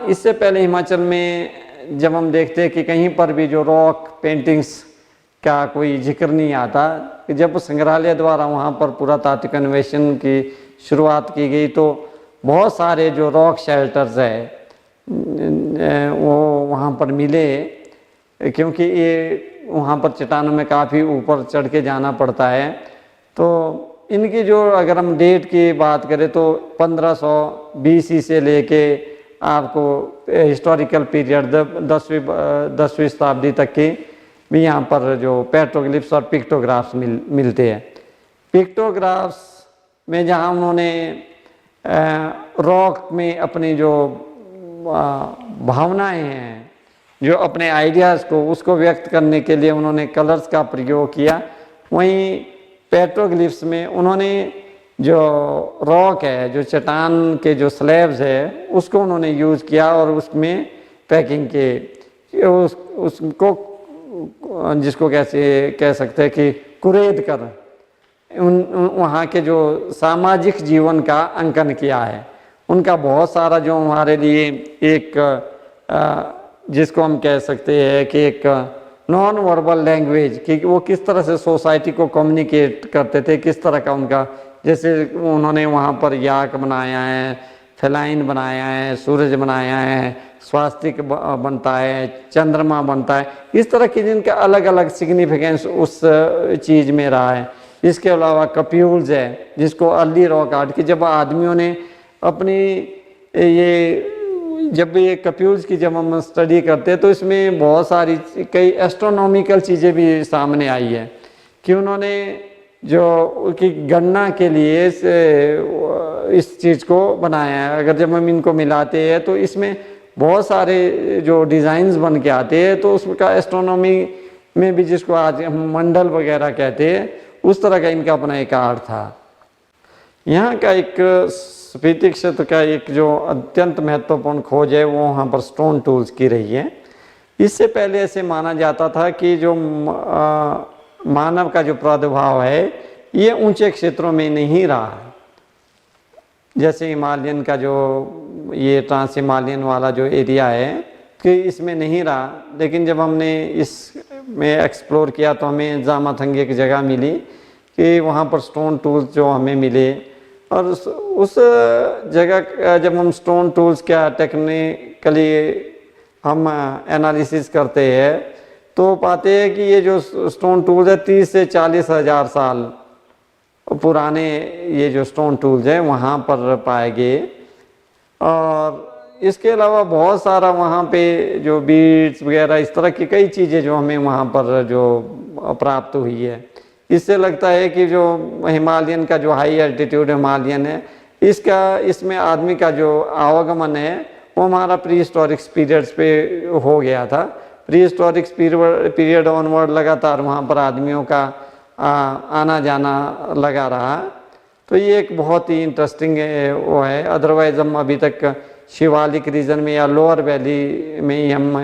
इससे पहले हिमाचल में जब हम देखते हैं कि कहीं पर भी जो रॉक पेंटिंग्स का कोई जिक्र नहीं आता, कि जब संग्रहालय द्वारा वहाँ पर पुरातात्विक अन्वेषण की शुरुआत की गई तो बहुत सारे जो रॉक शेल्टर्स है वो वहाँ पर मिले, क्योंकि ये वहाँ पर चट्टानों में काफ़ी ऊपर चढ़ के जाना पड़ता है। तो इनकी जो अगर हम डेट की बात करें तो 1500 BC से लेके आपको हिस्टोरिकल पीरियड 10वीं शताब्दी तक की भी यहाँ पर जो पेट्रोग्लिफ्स और पिक्टोग्राफ्स मिलते हैं। पिक्टोग्राफ्स में जहाँ उन्होंने रॉक में अपनी जो भावनाएं हैं, जो अपने आइडियाज़ को उसको व्यक्त करने के लिए उन्होंने कलर्स का प्रयोग किया, वहीं पेट्रोग्लिफ्स में उन्होंने जो रॉक है, जो चट्टान के जो स्लैब्स है, उसको उन्होंने यूज़ किया और उसमें पैकिंग के उसको जिसको कैसे कह सकते हैं कि कुरेद कर वहाँ के जो सामाजिक जीवन का अंकन किया है। उनका बहुत सारा जो हमारे लिए एक जिसको हम कह सकते हैं कि एक नॉन वर्बल लैंग्वेज, कि वो किस तरह से सोसाइटी को कम्युनिकेट करते थे, किस तरह का उनका, जैसे उन्होंने वहाँ पर याक बनाया है, फेलाइन बनाया है, सूरज बनाया है, स्वास्तिक बनता है, चंद्रमा बनता है, इस तरह की जिनका अलग अलग सिग्निफिकेंस उस चीज़ में रहा है। इसके अलावा कप्यूल्स है, जिसको अर्ली रॉक आर्ट की, जब आदमियों ने अपनी ये जब ये कप्यूल्स की जब हम स्टडी करते हैं तो इसमें बहुत सारी कई एस्ट्रोनॉमिकल चीज़ें भी सामने आई है कि उन्होंने जो कि गणना के लिए इस चीज़ को बनाया है। अगर जब हम इनको मिलाते हैं तो इसमें बहुत सारे जो डिज़ाइंस बन के आते हैं, तो उसका एस्ट्रोनॉमी में भी, जिसको आज हम मंडल वगैरह कहते हैं, उस तरह का इनका अपना एक आर्ट था। यहाँ का एक स्पीति क्षेत्र का एक जो अत्यंत महत्वपूर्ण खोज है वो वहाँ पर स्टोन टूल्स की रही है। इससे पहले ऐसे माना जाता था कि जो मानव का जो प्रादुर्भाव है ये ऊंचे क्षेत्रों में नहीं रहा है, जैसे हिमालयन का जो ये ट्रांस हिमालयन वाला जो एरिया है कि इसमें नहीं रहा। लेकिन जब हमने इसमें एक्सप्लोर किया तो हमें जामाथंगे की जगह मिली कि वहाँ पर स्टोन टूल्स जो हमें मिले, और उस जगह जब हम स्टोन टूल्स का टेक्निकली हम एनालिसिस करते हैं तो पाते हैं कि ये जो स्टोन टूल्स है 30 से 40 हज़ार साल पुराने ये जो स्टोन टूल्स हैं वहाँ पर पाए गए। और इसके अलावा बहुत सारा वहाँ पे जो बीड्स वगैरह इस तरह की कई चीज़ें जो हमें वहाँ पर जो प्राप्त हुई है, इससे लगता है कि जो हिमालयन का जो हाई एल्टीट्यूड हिमालयन है इसमें आदमी का जो आवागमन है वो हमारा प्री हिस्टोरिक पीरियड्स पे हो गया था। प्री हिस्टोरिक पीरियड ऑनवर्ड लगातार वहाँ पर आदमियों का आना जाना लगा रहा। तो ये एक बहुत ही इंटरेस्टिंग वो है। अदरवाइज़ हम अभी तक शिवालिक रीजन में या लोअर वैली में ही हम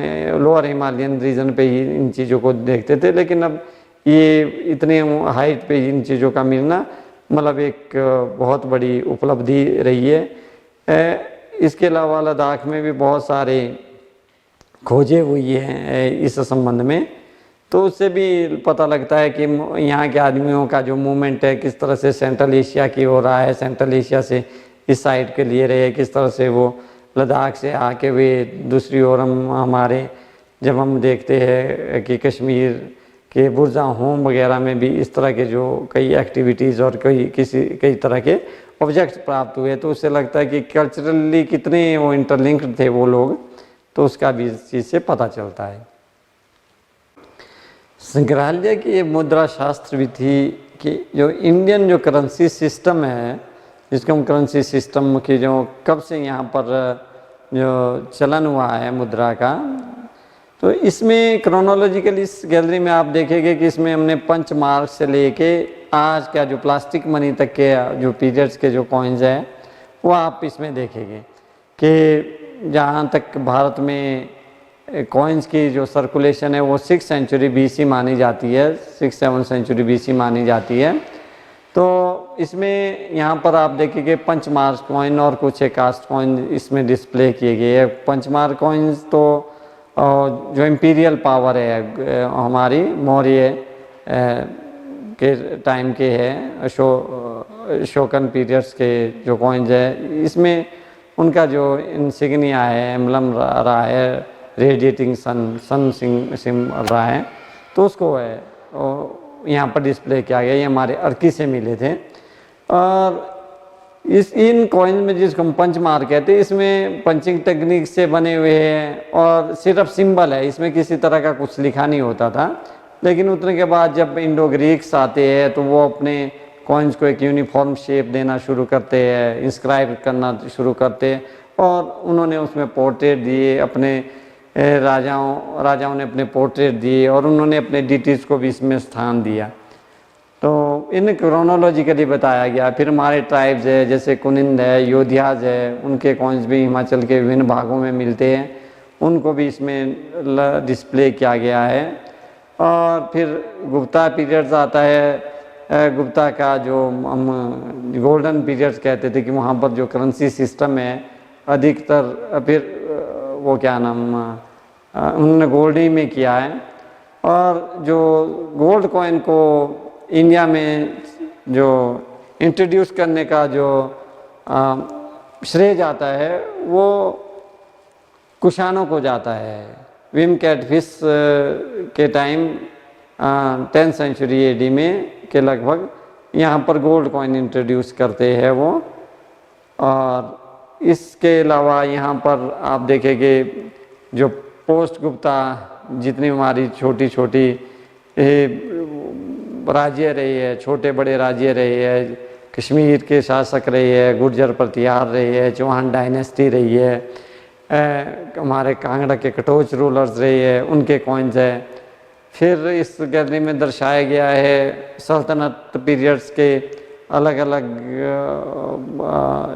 लोअर हिमालयन रीजन पे ही इन चीज़ों को देखते थे, लेकिन अब ये इतने हाइट पे इन चीज़ों का मिलना मतलब एक बहुत बड़ी उपलब्धि रही है। इसके अलावा लद्दाख में भी बहुत सारे खोजें हुई हैं इस संबंध में, तो उससे भी पता लगता है कि यहाँ के आदमियों का जो मूवमेंट है किस तरह से सेंट्रल एशिया की हो रहा है, सेंट्रल एशिया से इस साइड के लिए रहे, किस तरह से वो लद्दाख से आके वे दूसरी ओर हमारे जब हम देखते हैं कि कश्मीर के बुर्जा होम वगैरह में भी इस तरह के जो कई एक्टिविटीज़ और कई तरह के ऑब्जेक्ट्स प्राप्त हुए, तो उससे लगता है कि कल्चरली कितने वो इंटरलिंक्ड थे वो लोग, तो उसका भी इस चीज़ से पता चलता है। संग्रहालय की मुद्रा शास्त्र विधि की जो इंडियन जो करेंसी सिस्टम है, जिसको हम करेंसी सिस्टम की जो कब से यहाँ पर जो चलन हुआ है मुद्रा का, तो इसमें क्रोनोलॉजिकली इस गैलरी में आप देखेंगे कि इसमें हमने पंच मार्क से लेके आज का जो प्लास्टिक मनी तक के जो पीरियड्स के जो कॉइन्स हैं वो आप इसमें देखेंगे कि जहाँ तक भारत में कॉइन्स की जो सर्कुलेशन है वो 6 सेंचुरी BC मानी जाती है, 6-7 सेंचुरी BC मानी जाती है। तो इसमें यहाँ पर आप देखेंगे पंचमार्क कॉइन और कुछ एक कास्ट कॉइन इसमें डिस्प्ले किए गए हैं। पंचमार्क कॉइन्स तो जो इम्पीरियल पावर है हमारी मौर्य के टाइम के हैं, शोकन पीरियड्स के जो कॉइन्स है, इसमें उनका जो इंसिग्निया है, एम्बलम रहा है, रेडिएटिंग सन सिम रहा है, तो उसको है यहाँ पर डिस्प्ले किया गया। ये हमारे अर्की से मिले थे। और इन कॉइन में जिसको हम पंच मार्क कहते हैं, इसमें पंचिंग टेक्निक से बने हुए हैं और सिर्फ सिंबल है, इसमें किसी तरह का कुछ लिखा नहीं होता था। लेकिन उतने के बाद जब इंडो ग्रीक्स आते हैं तो वो अपने कॉइन्स को एक यूनिफॉर्म शेप देना शुरू करते हैं, इंस्क्राइब करना शुरू करते हैं, और उन्होंने उसमें पोर्ट्रेट दिए, अपने राजाओं ने अपने पोर्ट्रेट दिए और उन्होंने अपने डिटीज़ को भी इसमें स्थान दिया। तो इन क्रोनोलॉजिकली बताया गया। फिर हमारे ट्राइब्स है जैसे कुनिंद है, योधियाज है, उनके कॉइन्स भी हिमाचल के विभिन्न भागों में मिलते हैं, उनको भी इसमें डिस्प्ले किया गया है। और फिर गुप्ता पीरियड्स आता है गुप्ता का जो हम गोल्डन पीरियड्स कहते थे कि वहाँ पर जो करेंसी सिस्टम है अधिकतर फिर वो क्या नाम उन्होंने गोल्ड ही में किया है। और जो गोल्ड कॉइन को इंडिया में जो इंट्रोड्यूस करने का जो श्रेय जाता है वो कुशानों को जाता है। विम कैटफिश के टाइम 10th सेंचुरी एडी में के लगभग यहाँ पर गोल्ड कॉइन इंट्रोड्यूस करते हैं वो। और इसके अलावा यहाँ पर आप देखेंगे जो पोस्ट गुप्ता जितनी हमारी छोटी छोटी राज्य रही है, छोटे बड़े राज्य रही है, कश्मीर के शासक रही है, गुर्जर प्रतिहार रही है, चौहान डायनेस्टी रही है, हमारे कांगड़ा के कटोच रूलर्स रही है, उनके कॉइन्स है। फिर इस गैलरी में दर्शाया गया है सल्तनत पीरियड्स के अलग अलग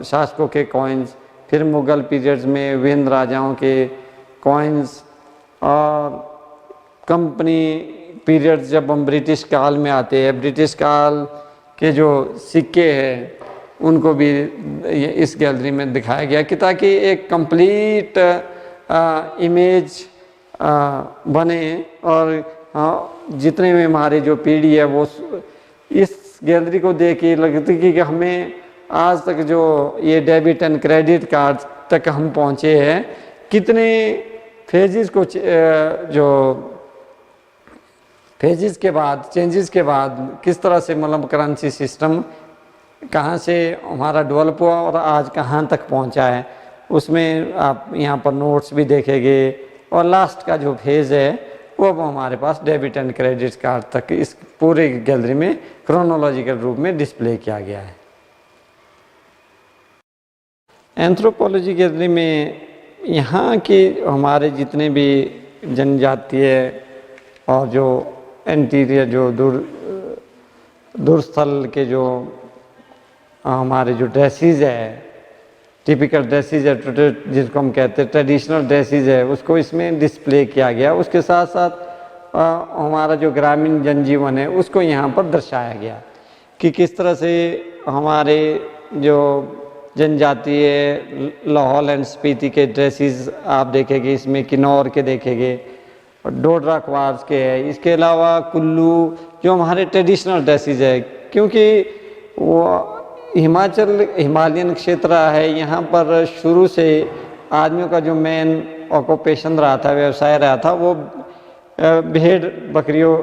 शासकों के कॉइन्स, फिर मुग़ल पीरियड्स में विभिन्न राजाओं के कॉइन्स, और कंपनी पीरियड्स जब हम ब्रिटिश काल में आते हैं, ब्रिटिश काल के जो सिक्के हैं उनको भी इस गैलरी में दिखाया गया कि ताकि एक कंप्लीट इमेज बने और जितने में हमारी जो पीढ़ी है वो इस गैलरी को देख के लगती कि हमें आज तक जो ये डेबिट एंड क्रेडिट कार्ड तक हम पहुँचे हैं, कितने फेजेस को जो फेजेस के बाद चेंजेस के बाद किस तरह से मतलब करेंसी सिस्टम कहाँ से हमारा डेवलप हुआ और आज कहाँ तक पहुँचा है, उसमें आप यहाँ पर नोट्स भी देखेंगे। और लास्ट का जो फेज़ है वो अब हमारे पास डेबिट एंड क्रेडिट कार्ड तक इस पूरे गैलरी में क्रोनोलॉजिकल रूप में डिस्प्ले किया गया है। एंथ्रोपोलॉजी गैलरी में यहाँ की हमारे जितने भी जनजातीय और जो इंटीरियर जो दूरस्थल के जो हमारे जो ड्रेसेस है, टिपिकल ड्रेसेस है, जिसको हम कहते हैं ट्रेडिशनल ड्रेसेस है, उसको इसमें डिस्प्ले किया गया। उसके साथ साथ हमारा जो ग्रामीण जनजीवन है उसको यहाँ पर दर्शाया गया कि किस तरह से हमारे जो जनजातीय लाहौल एंड स्पीति के ड्रेसेस आप देखेंगे, इसमें किन्नौर के देखेंगे और डोडरा क्वार्स के है। इसके अलावा कुल्लू जो हमारे ट्रेडिशनल ड्रेसेस है, क्योंकि वो हिमालयन क्षेत्र है, यहाँ पर शुरू से आदमियों का जो मेन ऑक्यूपेशन रहा था, व्यवसाय रहा था, वो भेड़ बकरियों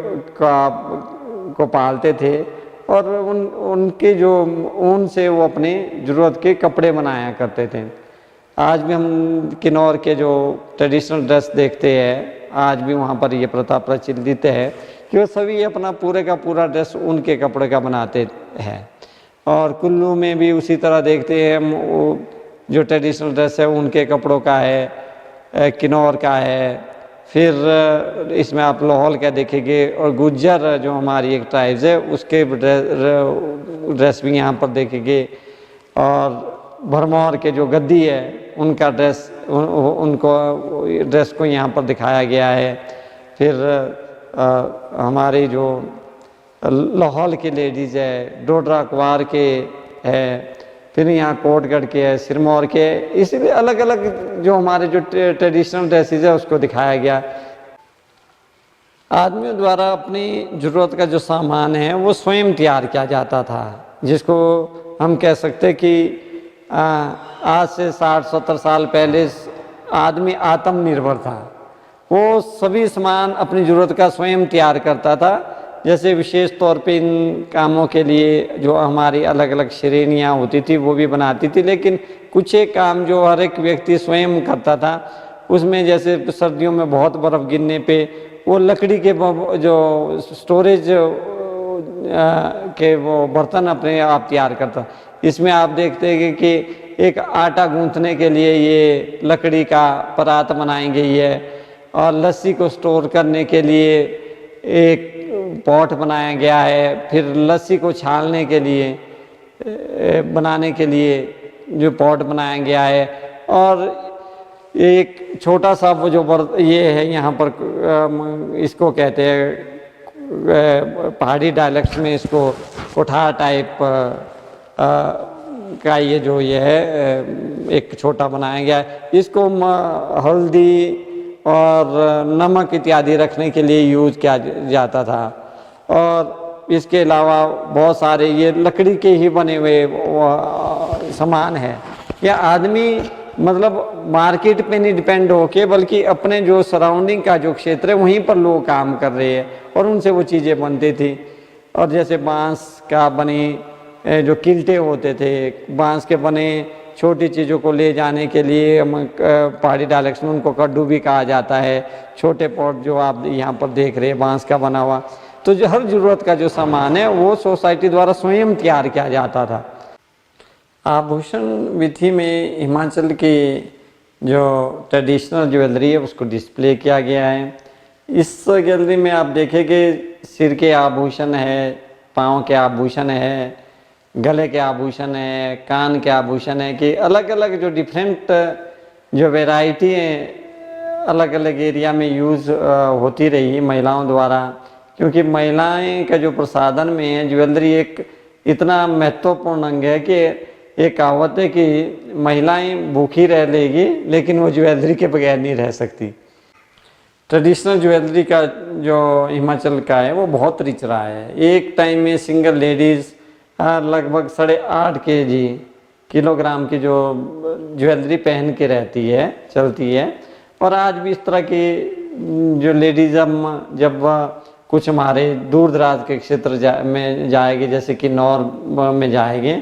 को पालते थे और उनके जो ऊन से वो अपनी ज़रूरत के कपड़े बनाया करते थे। आज भी हम किन्नौर के जो ट्रेडिशनल ड्रेस देखते हैं, आज भी वहाँ पर ये प्रथा प्रचलित है कि वो सभी अपना पूरे का पूरा ड्रेस उनके कपड़े का बनाते हैं। और कुल्लू में भी उसी तरह देखते हैं हम, जो ट्रेडिशनल ड्रेस है उनके कपड़ों का है, किन्नौर का है। फिर इसमें आप लाहौल का देखेंगे और गुज्जर जो हमारी एक ट्राइब्स है उसके ड्रेस भी यहाँ पर देखेंगे। और भरमौर के जो गद्दी है उनका ड्रेस, उनको ड्रेस को यहाँ पर दिखाया गया है। फिर हमारी जो लाहौल के लेडीज़ है, डोडरा क्वार के है, फिर यहाँ कोटगढ़ के है, सिरमौर के है। इसीलिए अलग अलग जो हमारे जो ट्रेडिशनल ड्रेसेस है उसको दिखाया गया। आदमियों द्वारा अपनी ज़रूरत का जो सामान है वो स्वयं तैयार किया जाता था, जिसको हम कह सकते कि आज से 60-70 साल पहले आदमी आत्मनिर्भर था। वो सभी सामान अपनी ज़रूरत का स्वयं तैयार करता था। जैसे विशेष तौर पे इन कामों के लिए जो हमारी अलग अलग श्रेणियाँ होती थी वो भी बनाती थी, लेकिन कुछ एक काम जो हर एक व्यक्ति स्वयं करता था उसमें, जैसे सर्दियों में बहुत बर्फ़ गिरने पे वो लकड़ी के जो स्टोरेज के वो बर्तन अपने आप तैयार करता। इसमें आप देखते हैं कि एक आटा गूंथने के लिए ये लकड़ी का परात बनाई गई है और लस्सी को स्टोर करने के लिए एक पॉट बनाया गया है। फिर लस्सी को छानने के लिए बनाने के लिए जो पॉट बनाया गया है। और एक छोटा सा वो जो ये है यहाँ पर इसको कहते हैं पहाड़ी डायलेक्ट्स में इसको कोठा टाइप का ये है एक छोटा बनाया गया है। इसको हल्दी और नमक इत्यादि रखने के लिए यूज़ किया जाता था। और इसके अलावा बहुत सारे ये लकड़ी के ही बने हुए सामान है। यह आदमी मतलब मार्केट पे नहीं डिपेंड होके बल्कि अपने जो सराउंडिंग का जो क्षेत्र है वहीं पर लोग काम कर रहे हैं और उनसे वो चीज़ें बनती थी। और जैसे बांस का बने जो किल्टे होते थे, बांस के बने छोटी चीज़ों को ले जाने के लिए हम पहाड़ी डायलेक्ट्स में उनको कड्डू भी कहा जाता है। छोटे पॉट जो आप यहाँ पर देख रहे हैं बांस का बना हुआ, तो जो हर ज़रूरत का जो सामान है वो सोसाइटी द्वारा स्वयं तैयार किया जाता था। आभूषण विधि में हिमाचल की जो ट्रेडिशनल ज्वेलरी है उसको डिस्प्ले किया गया है। इस गैलरी में आप देखेंगे सिर के आभूषण है, पाँव के आभूषण है, गले के आभूषण है, कान के आभूषण है, कि अलग अलग जो डिफरेंट जो वैरायटी है अलग अलग एरिया में यूज़ होती रही महिलाओं द्वारा। क्योंकि महिलाएं का जो प्रसाधन में है ज्वेलरी एक इतना महत्वपूर्ण अंग है कि एक कहावत है कि महिलाएं भूखी रह लेगी लेकिन वो ज्वेलरी के बगैर नहीं रह सकती। ट्रेडिशनल ज्वेलरी का जो हिमाचल का है वो बहुत रिच रहा है। एक टाइम में सिंगल लेडीज़ लगभग 8.5 किलोग्राम की जो ज्वेलरी पहन के रहती है, चलती है। और आज भी इस तरह की जो लेडीज़ जब कुछ हमारे दूर दराज के क्षेत्र में जाएगी, जैसे कि किन्नौर में जाएंगे,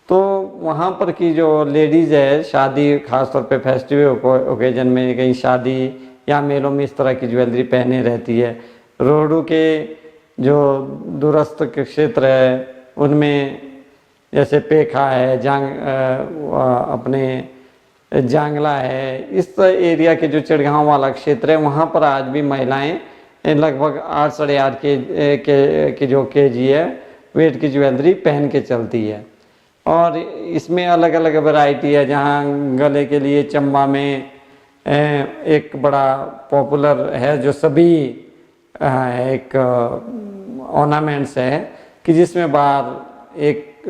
तो वहाँ पर की जो लेडीज़ है शादी खासतौर पे फेस्टिवल ओकेजन में कहीं शादी या मेलों में इस तरह की ज्वेलरी पहने रहती है। रोहडू के जो दूरस्थ के क्षेत्र है उनमें जैसे पेखा है, अपने जांगला है, इस एरिया के जो चिड़गांव वाला क्षेत्र है वहाँ पर आज भी महिलाएं लगभग 8-8.5 के जो केजी है वेट की ज्वेलरी पहन के चलती है। और इसमें अलग अलग वैरायटी है, जहाँ गले के लिए चंबा में एक बड़ा पॉपुलर है जो सभी एक ऑर्नामेंट्स है कि जिसमें बाहर एक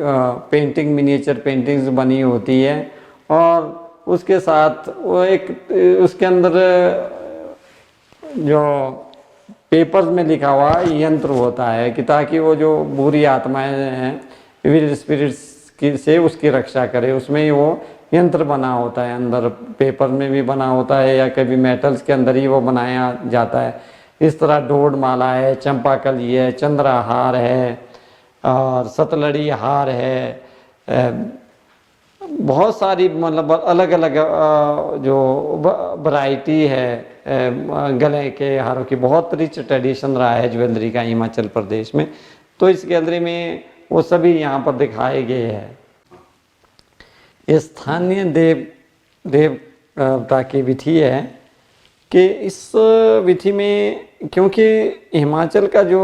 पेंटिंग मिनिएचर पेंटिंग्स बनी होती है और उसके साथ वो एक उसके अंदर जो पेपर्स में लिखा हुआ यंत्र होता है कि ताकि वो जो बुरी आत्माएं हैं इविल स्पिरिट्स की से उसकी रक्षा करे। उसमें ही वो यंत्र बना होता है, अंदर पेपर में भी बना होता है या कभी मेटल्स के अंदर ही वो बनाया जाता है। इस तरह डोड माला है, चंपाकली है, चंद्रहार है और सतलड़ी हार है। बहुत सारी मतलब अलग अलग जो वैरायटी है गले के हारों की, बहुत रिच ट्रेडिशन रहा है ज्वेलरी का हिमाचल प्रदेश में। तो इस गैलरी में वो सभी यहाँ पर दिखाए गए हैं। स्थानीय देवता की विधि है कि इस विधि में क्योंकि हिमाचल का जो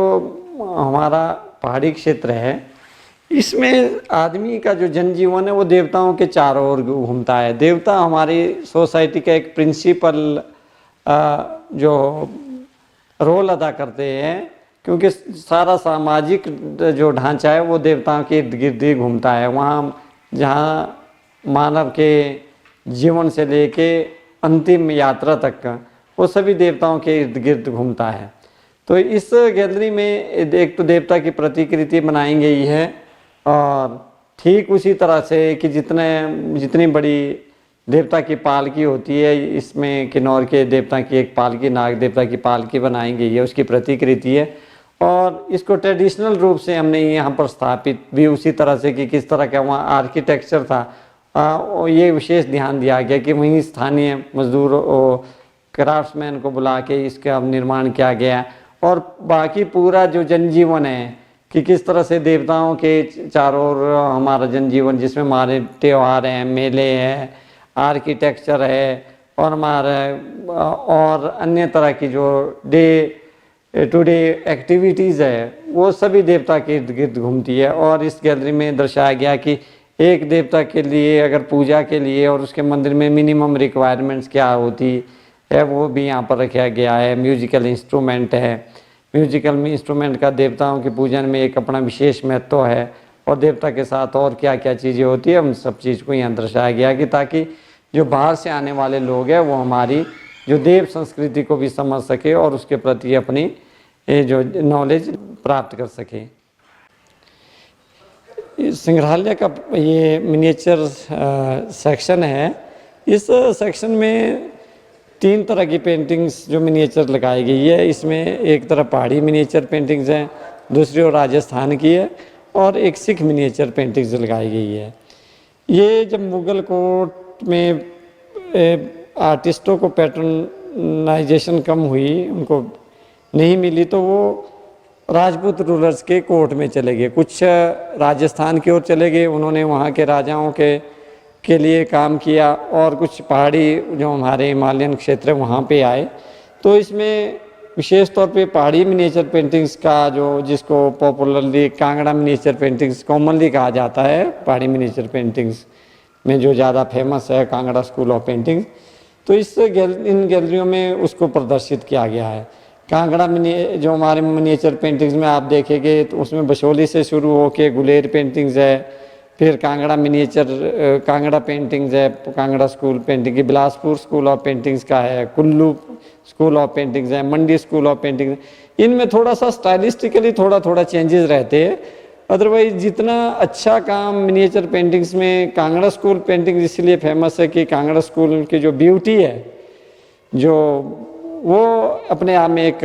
हमारा पहाड़ी क्षेत्र है इसमें आदमी का जो जनजीवन है वो देवताओं के चारों ओर घूमता है। देवता हमारी सोसाइटी का एक प्रिंसिपल जो रोल अदा करते हैं, क्योंकि सारा सामाजिक जो ढांचा है वो देवताओं के इर्द गिर्द ही घूमता है। वहाँ जहाँ मानव के जीवन से लेके अंतिम यात्रा तक वो सभी देवताओं के इर्द गिर्द घूमता है। तो इस गैलरी में एक तो देवता की प्रतिकृति बनाई गई है और ठीक उसी तरह से कि जितनी बड़ी देवता की पालकी होती है, इसमें किन्नौर के देवता की एक पालकी, नाग देवता की पालकी बनाई गई है, उसकी प्रतिकृति है। और इसको ट्रेडिशनल रूप से हमने यहाँ पर स्थापित भी उसी तरह से कि किस तरह का वहाँ आर्किटेक्चर था, ये विशेष ध्यान दिया गया कि वहीं स्थानीय मजदूर और क्राफ्ट्समैन को बुला के इसका निर्माण किया गया। और बाकी पूरा जो जनजीवन है कि किस तरह से देवताओं के चारों ओर हमारा जनजीवन, जिसमें हमारे त्यौहार हैं, मेले हैं, आर्किटेक्चर है और हमारे और अन्य तरह की जो डे टू डे एक्टिविटीज़ है वो सभी देवता के इर्द गिर्द घूमती है। और इस गैलरी में दर्शाया गया कि एक देवता के लिए अगर पूजा के लिए और उसके मंदिर में मिनिमम रिक्वायरमेंट्स क्या होती है वो भी यहाँ पर रखा गया है। म्यूजिकल इंस्ट्रूमेंट है म्यूजिकल इंस्ट्रूमेंट का देवताओं के पूजन में एक अपना विशेष महत्व है, और देवता के साथ और क्या क्या चीज़ें होती है, उन सब चीज़ को यहाँ दर्शाया गया कि ताकि जो बाहर से आने वाले लोग हैं वो हमारी जो देव संस्कृति को भी समझ सके और उसके प्रति अपनी जो नॉलेज प्राप्त कर सके। संग्रहालय का ये मिनिएचर सेक्शन है। इस सेक्शन में 3 तरह की पेंटिंग्स जो मिनिएचर लगाई गई है। इसमें एक तरफ पहाड़ी मिनिएचर पेंटिंग्स हैं, दूसरी ओर राजस्थान की है, और एक सिख मिनिएचर पेंटिंग्स लगाई गई है। ये जब मुगल कोर्ट में आर्टिस्टों को पैटर्नाइजेशन कम हुई, उनको नहीं मिली, तो वो राजपूत रूलर्स के कोर्ट में चले गए। कुछ राजस्थान की ओर चले गए, उन्होंने वहाँ के राजाओं के लिए काम किया, और कुछ पहाड़ी जो हमारे हिमालयन क्षेत्र वहाँ पे आए। तो इसमें विशेष तौर पे पहाड़ी मिनिएचर पेंटिंग्स का जो जिसको popularly Kangra miniature paintings commonly कहा जाता है, पहाड़ी मिनिएचर पेंटिंग्स में जो ज़्यादा फेमस है कांगड़ा स्कूल ऑफ पेंटिंग, तो इन गैलरियों में उसको प्रदर्शित किया गया है। कांगड़ा जो हमारे मिनिएचर पेंटिंग्स में आप देखेंगे तो उसमें बशोली से शुरू होके गुलेर पेंटिंग्स है, फिर कांगड़ा मिनिएचर कांगड़ा पेंटिंग्स है, कांगड़ा स्कूल पेंटिंग की, बिलासपुर स्कूल ऑफ पेंटिंग्स का है, कुल्लू स्कूल ऑफ पेंटिंग्स है, मंडी स्कूल ऑफ पेंटिंग्स। इनमें थोड़ा सा स्टाइलिस्टिकली थोड़ा चेंजेस रहते हैं। अदरवाइज जितना अच्छा काम मिनिएचर पेंटिंग्स में कांगड़ा स्कूल पेंटिंग्स इसलिए फेमस है कि कांगड़ा स्कूल की जो ब्यूटी है, जो वो अपने आप में एक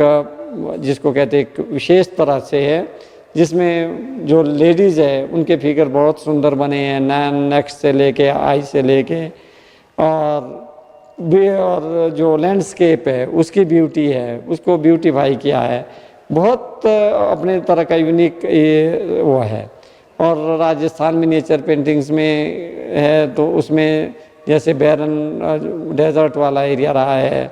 जिसको कहते हैं एक विशेष तरह से है, जिसमें जो लेडीज़ है उनके फिगर बहुत सुंदर बने हैं, नेक से लेके आई से लेके, और जो लैंडस्केप है उसकी ब्यूटी है, उसको ब्यूटीफाई किया है। बहुत अपने तरह का यूनिक ये वो है। और राजस्थान मिनिएचर पेंटिंग्स में है तो उसमें जैसे बैरन डेजर्ट वाला एरिया रहा है,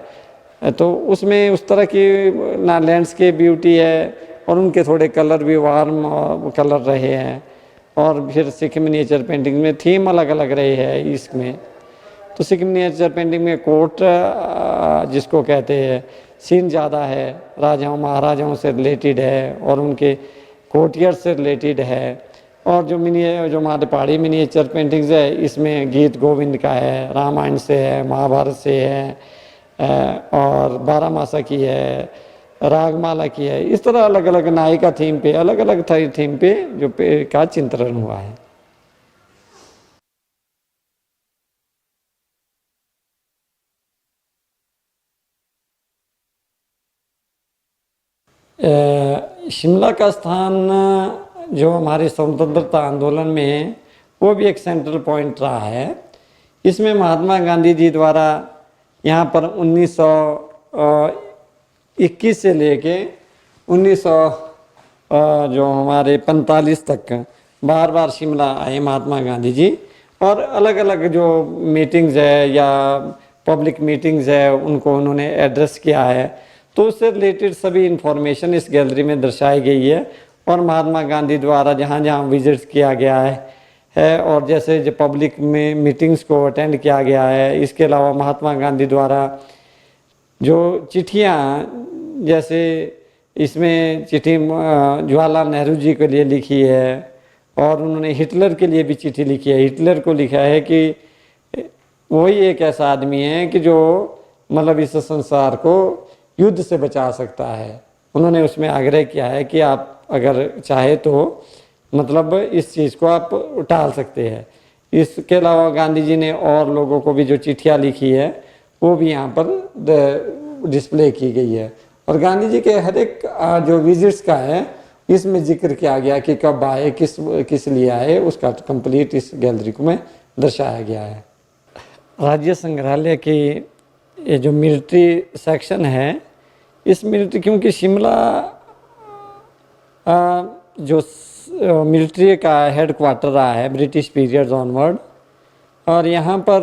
तो उसमें उस तरह की ना लैंडस्केप ब्यूटी है, और उनके थोड़े कलर भी वार्म कलर रहे हैं। और फिर सिख मिनिएचर पेंटिंग में थीम अलग अलग रही है इसमें। तो सिख मिनिएचर पेंटिंग में कोर्ट जिसको कहते हैं सीन ज़्यादा है, राजाओं महाराजाओं से रिलेटेड है और उनके कोर्टियर से रिलेटेड है। और जो हमारे पहाड़ी मिनिएचर पेंटिंग्स है इसमें गीत गोविंद का है, रामायण से है, महाभारत से है, और बारामासा की है, रागमाला की है। इस तरह अलग अलग नायिका थीम पे, अलग अलग थीम पे जो का चित्रण हुआ है। शिमला का स्थान जो हमारे स्वतंत्रता आंदोलन में है वो भी एक सेंट्रल पॉइंट रहा है। इसमें महात्मा गांधी जी द्वारा यहाँ पर 1921 से लेके 1900 जो हमारे 45 तक बार बार शिमला आए महात्मा गांधी जी, और अलग अलग जो मीटिंग्स है या पब्लिक मीटिंग्स है उनको उन्होंने एड्रेस किया है। तो उससे रिलेटेड सभी इंफॉर्मेशन इस गैलरी में दर्शाई गई है। और महात्मा गांधी द्वारा जहाँ जहाँ विजिट किया गया है और जैसे जो पब्लिक में मीटिंग्स को अटेंड किया गया है। इसके अलावा महात्मा गांधी द्वारा जो चिट्ठियाँ, जैसे इसमें चिट्ठी जवाहरलाल नेहरू जी के लिए लिखी है, और उन्होंने हिटलर के लिए भी चिट्ठी लिखी है। हिटलर को लिखा है कि वही एक ऐसा आदमी है कि जो मतलब इस संसार को युद्ध से बचा सकता है। उन्होंने उसमें आग्रह किया है कि आप अगर चाहे तो मतलब इस चीज़ को आप टाल सकते हैं। इसके अलावा गांधी जी ने और लोगों को भी जो चिट्ठियाँ लिखी है वो भी यहाँ पर डिस्प्ले की गई है। और गांधी जी के हर एक जो विजिट्स का है इसमें जिक्र किया गया कि कब आए, किस लिए आए, उसका कंप्लीट इस गैलरी को में दर्शाया गया है। राज्य संग्रहालय की ये जो मिलिट्री सेक्शन है, इस मिलिट्री, क्योंकि शिमला जो मिलिट्री का हेड क्वार्टर रहा है ब्रिटिश पीरियड ऑनवर्ड, और यहाँ पर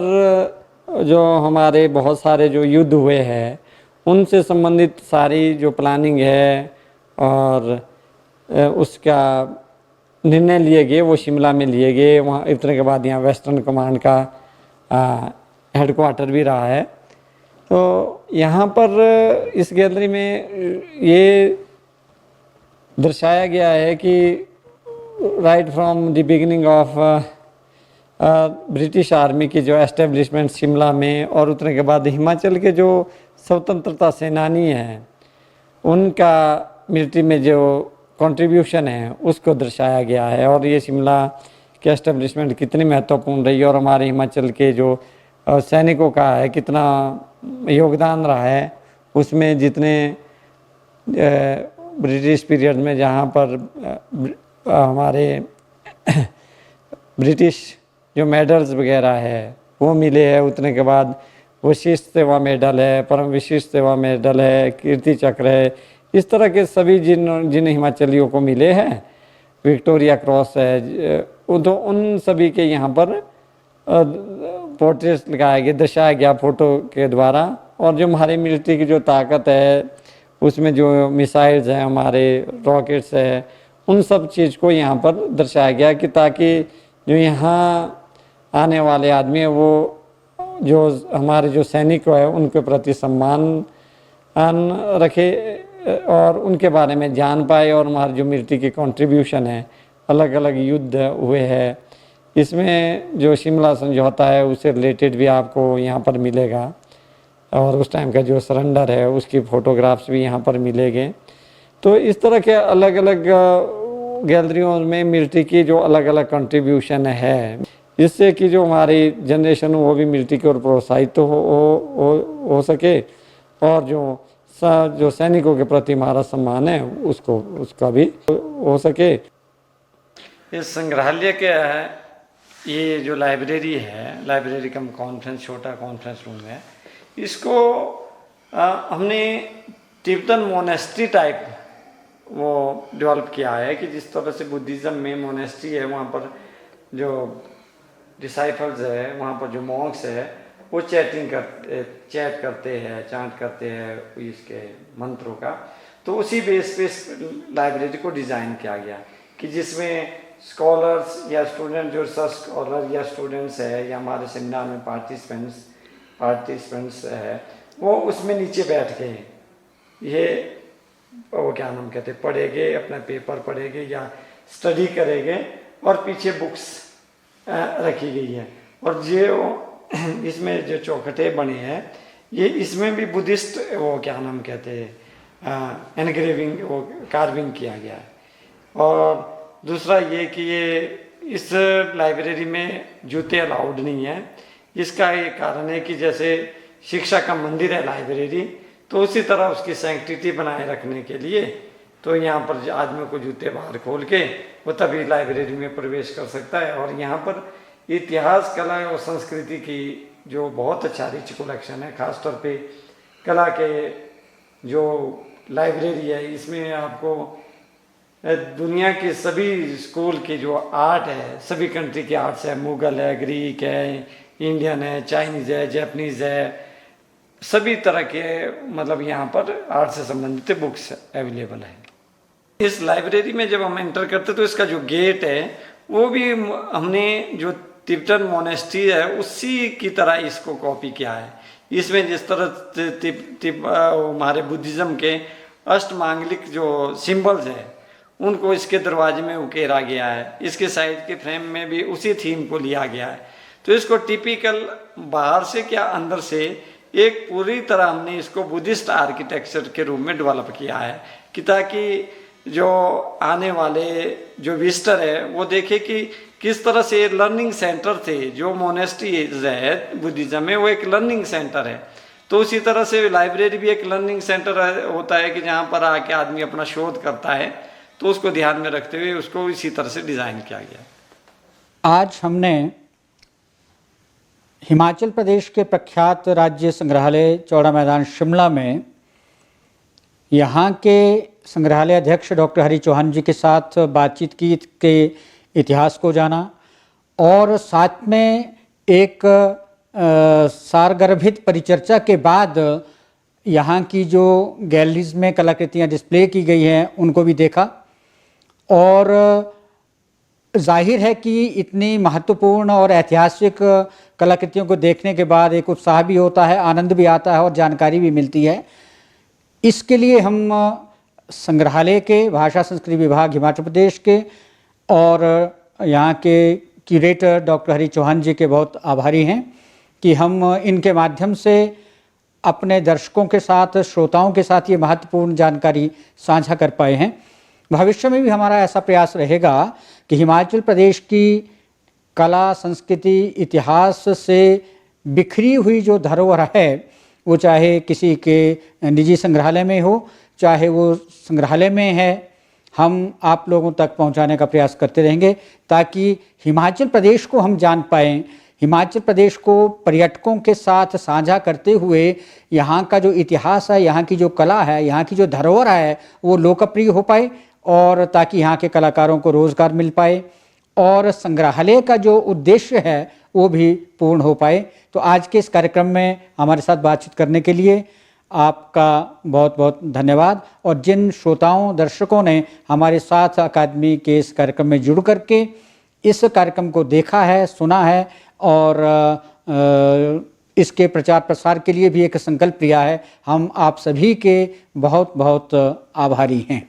जो हमारे बहुत सारे जो युद्ध हुए हैं उनसे संबंधित सारी जो प्लानिंग है और उसका निर्णय लिए गए वो शिमला में लिए गए। वहाँ इतने के बाद यहाँ वेस्टर्न कमांड का हेड क्वार्टर भी रहा है। तो यहाँ पर इस गैलरी में ये दर्शाया गया है कि right from the beginning of British army की जो एस्टेब्लिशमेंट शिमला में और उतरने के बाद हिमाचल के जो स्वतंत्रता सेनानी हैं उनका मिलिट्री में जो कंट्रीब्यूशन है उसको दर्शाया गया है, और ये शिमला की एस्टेब्लिशमेंट कितनी महत्वपूर्ण रही और हमारे हिमाचल के जो सैनिकों का है कितना योगदान रहा है उसमें। जितने ब्रिटिश पीरियड में जहाँ पर हमारे ब्रिटिश जो मेडल्स वगैरह है वो मिले हैं, उतने के बाद विशिष्ट सेवा मेडल है, परम विशिष्ट सेवा मेडल है, कीर्ति चक्र है, इस तरह के सभी जिन हिमाचलियों को मिले हैं, विक्टोरिया क्रॉस है, तो उन सभी के यहाँ पर पोर्ट्रेट्स लगाया गया, दर्शाया गया फोटो के द्वारा। और जो हमारी मिलिट्री की जो ताकत है उसमें जो मिसाइल्स हैं, हमारे रॉकेट्स है, उन सब चीज़ को यहाँ पर दर्शाया गया कि ताकि जो यहाँ आने वाले आदमी है वो जो हमारे जो सैनिक है उनके प्रति सम्मान रखे और उनके बारे में जान पाए, और हमारी जो मिलिट्री की कंट्रीब्यूशन है, अलग अलग युद्ध हुए हैं, इसमें जो शिमला समझौता है उससे रिलेटेड भी आपको यहाँ पर मिलेगा, और उस टाइम का जो सरेंडर है उसकी फ़ोटोग्राफ्स भी यहाँ पर मिलेंगे। तो इस तरह के अलग अलग गैलरियों में मिलिट्री की जो अलग अलग कंट्रीब्यूशन है, इससे कि जो हमारी जनरेशन वो भी मिलिट्री की ओर प्रोत्साहित तो हो सके, और जो सैनिकों के प्रति हमारा सम्मान है उसका भी हो सके। इस संग्रहालय के ये जो लाइब्रेरी है, लाइब्रेरी कम कॉन्फ्रेंस, छोटा कॉन्फ्रेंस रूम है, इसको हमने तिब्बतन मोनेस्ट्री टाइप वो डेवलप किया है कि जिस तरह से बुद्धिज़्म में मोनेस्ट्री है, वहाँ पर जो डिसाइपल्स है, वहाँ पर जो मॉन्क्स है वो चैट करते हैं, चांट करते हैं इसके मंत्रों का। तो उसी बेस पे लाइब्रेरी को डिज़ाइन किया गया कि जिसमें स्कॉलर्स या स्टूडेंट, जो रिसर्च स्कॉलर या स्टूडेंट्स है या हमारे सेमिनार में पार्टिसिपेंट्स है, वो उसमें नीचे बैठ के ये वो क्या नाम कहते पढ़ेंगे, अपना पेपर पढ़ेंगे या स्टडी करेंगे, और पीछे बुक्स रखी गई है। और जो इसमें जो चौखटे बने हैं ये इसमें भी बुद्धिस्ट वो क्या नाम कहते हैं एनग्रेविंग वो कार्विंग किया गया है। और दूसरा ये कि ये इस लाइब्रेरी में जूते अलाउड नहीं है। इसका ये कारण है कि जैसे शिक्षा का मंदिर है लाइब्रेरी, तो उसी तरह उसकी सैंक्टिटी बनाए रखने के लिए तो यहाँ पर आदमी को जूते बाहर खोल के वो तभी लाइब्रेरी में प्रवेश कर सकता है। और यहाँ पर इतिहास, कला और संस्कृति की जो बहुत अच्छा रिच कलेक्शन है, खासतौर पे कला के जो लाइब्रेरी है, इसमें आपको दुनिया के सभी स्कूल की जो आर्ट है, सभी कंट्री के आर्ट्स है, मुगल है, ग्रीक है, इंडियन है, चाइनीज़ है, जापानीज़ है, सभी तरह के मतलब यहाँ पर आर्ट से संबंधित बुक्स अवेलेबल है। इस लाइब्रेरी में जब हम एंटर करते तो इसका जो गेट है वो भी हमने जो तिब्बतन मोनेस्ट्री है उसी की तरह इसको कॉपी किया है। इसमें जिस तरह हमारे बुद्धिज़्म के अष्टमांगलिक जो सिंबल्स है उनको इसके दरवाजे में उकेरा गया है। इसके साइड के फ्रेम में भी उसी थीम को लिया गया है। तो इसको टिपिकल बाहर से क्या अंदर से एक पूरी तरह हमने इसको बुद्धिस्ट आर्किटेक्चर के रूप में डेवलप किया है कि ताकि जो आने वाले जो विजिटर है वो देखे कि किस तरह से लर्निंग सेंटर थे। जो मोनेस्ट्रीज है बुद्धिज्म में वो एक लर्निंग सेंटर है, तो उसी तरह से लाइब्रेरी भी एक लर्निंग सेंटर होता है कि जहाँ पर आके आदमी अपना शोध करता है, तो उसको ध्यान में रखते हुए उसको इसी तरह से डिज़ाइन किया गया। आज हमने हिमाचल प्रदेश के प्रख्यात राज्य संग्रहालय चौड़ा मैदान शिमला में यहाँ के संग्रहालय अध्यक्ष डॉक्टर हरि चौहान जी के साथ बातचीत की, के इतिहास को जाना, और साथ में एक सारगर्भित परिचर्चा के बाद यहाँ की जो गैलरीज में कलाकृतियाँ डिस्प्ले की गई हैं उनको भी देखा। और जाहिर है कि इतनी महत्वपूर्ण और ऐतिहासिक कलाकृतियों को देखने के बाद एक उत्साह भी होता है, आनंद भी आता है और जानकारी भी मिलती है। इसके लिए हम संग्रहालय के, भाषा संस्कृति विभाग हिमाचल प्रदेश के और यहाँ के क्यूरेटर डॉक्टर हरि चौहान जी के बहुत आभारी हैं कि हम इनके माध्यम से अपने दर्शकों के साथ, श्रोताओं के साथ ये महत्वपूर्ण जानकारी साझा कर पाए हैं। भविष्य में भी हमारा ऐसा प्रयास रहेगा कि हिमाचल प्रदेश की कला, संस्कृति, इतिहास से बिखरी हुई जो धरोहर है, वो चाहे किसी के निजी संग्रहालय में हो, चाहे वो संग्रहालय में है, हम आप लोगों तक पहुंचाने का प्रयास करते रहेंगे ताकि हिमाचल प्रदेश को हम जान पाएँ, हिमाचल प्रदेश को पर्यटकों के साथ साझा करते हुए यहाँ का जो इतिहास है, यहाँ की जो कला है, यहाँ की जो धरोहर है, वो लोकप्रिय हो पाए और ताकि यहाँ के कलाकारों को रोज़गार मिल पाए और संग्रहालय का जो उद्देश्य है वो भी पूर्ण हो पाए। तो आज के इस कार्यक्रम में हमारे साथ बातचीत करने के लिए आपका बहुत बहुत धन्यवाद। और जिन श्रोताओं, दर्शकों ने हमारे साथ अकादमी के इस कार्यक्रम में जुड़ करके इस कार्यक्रम को देखा है, सुना है और इसके प्रचार प्रसार के लिए भी एक संकल्प लिया है, हम आप सभी के बहुत बहुत आभारी हैं।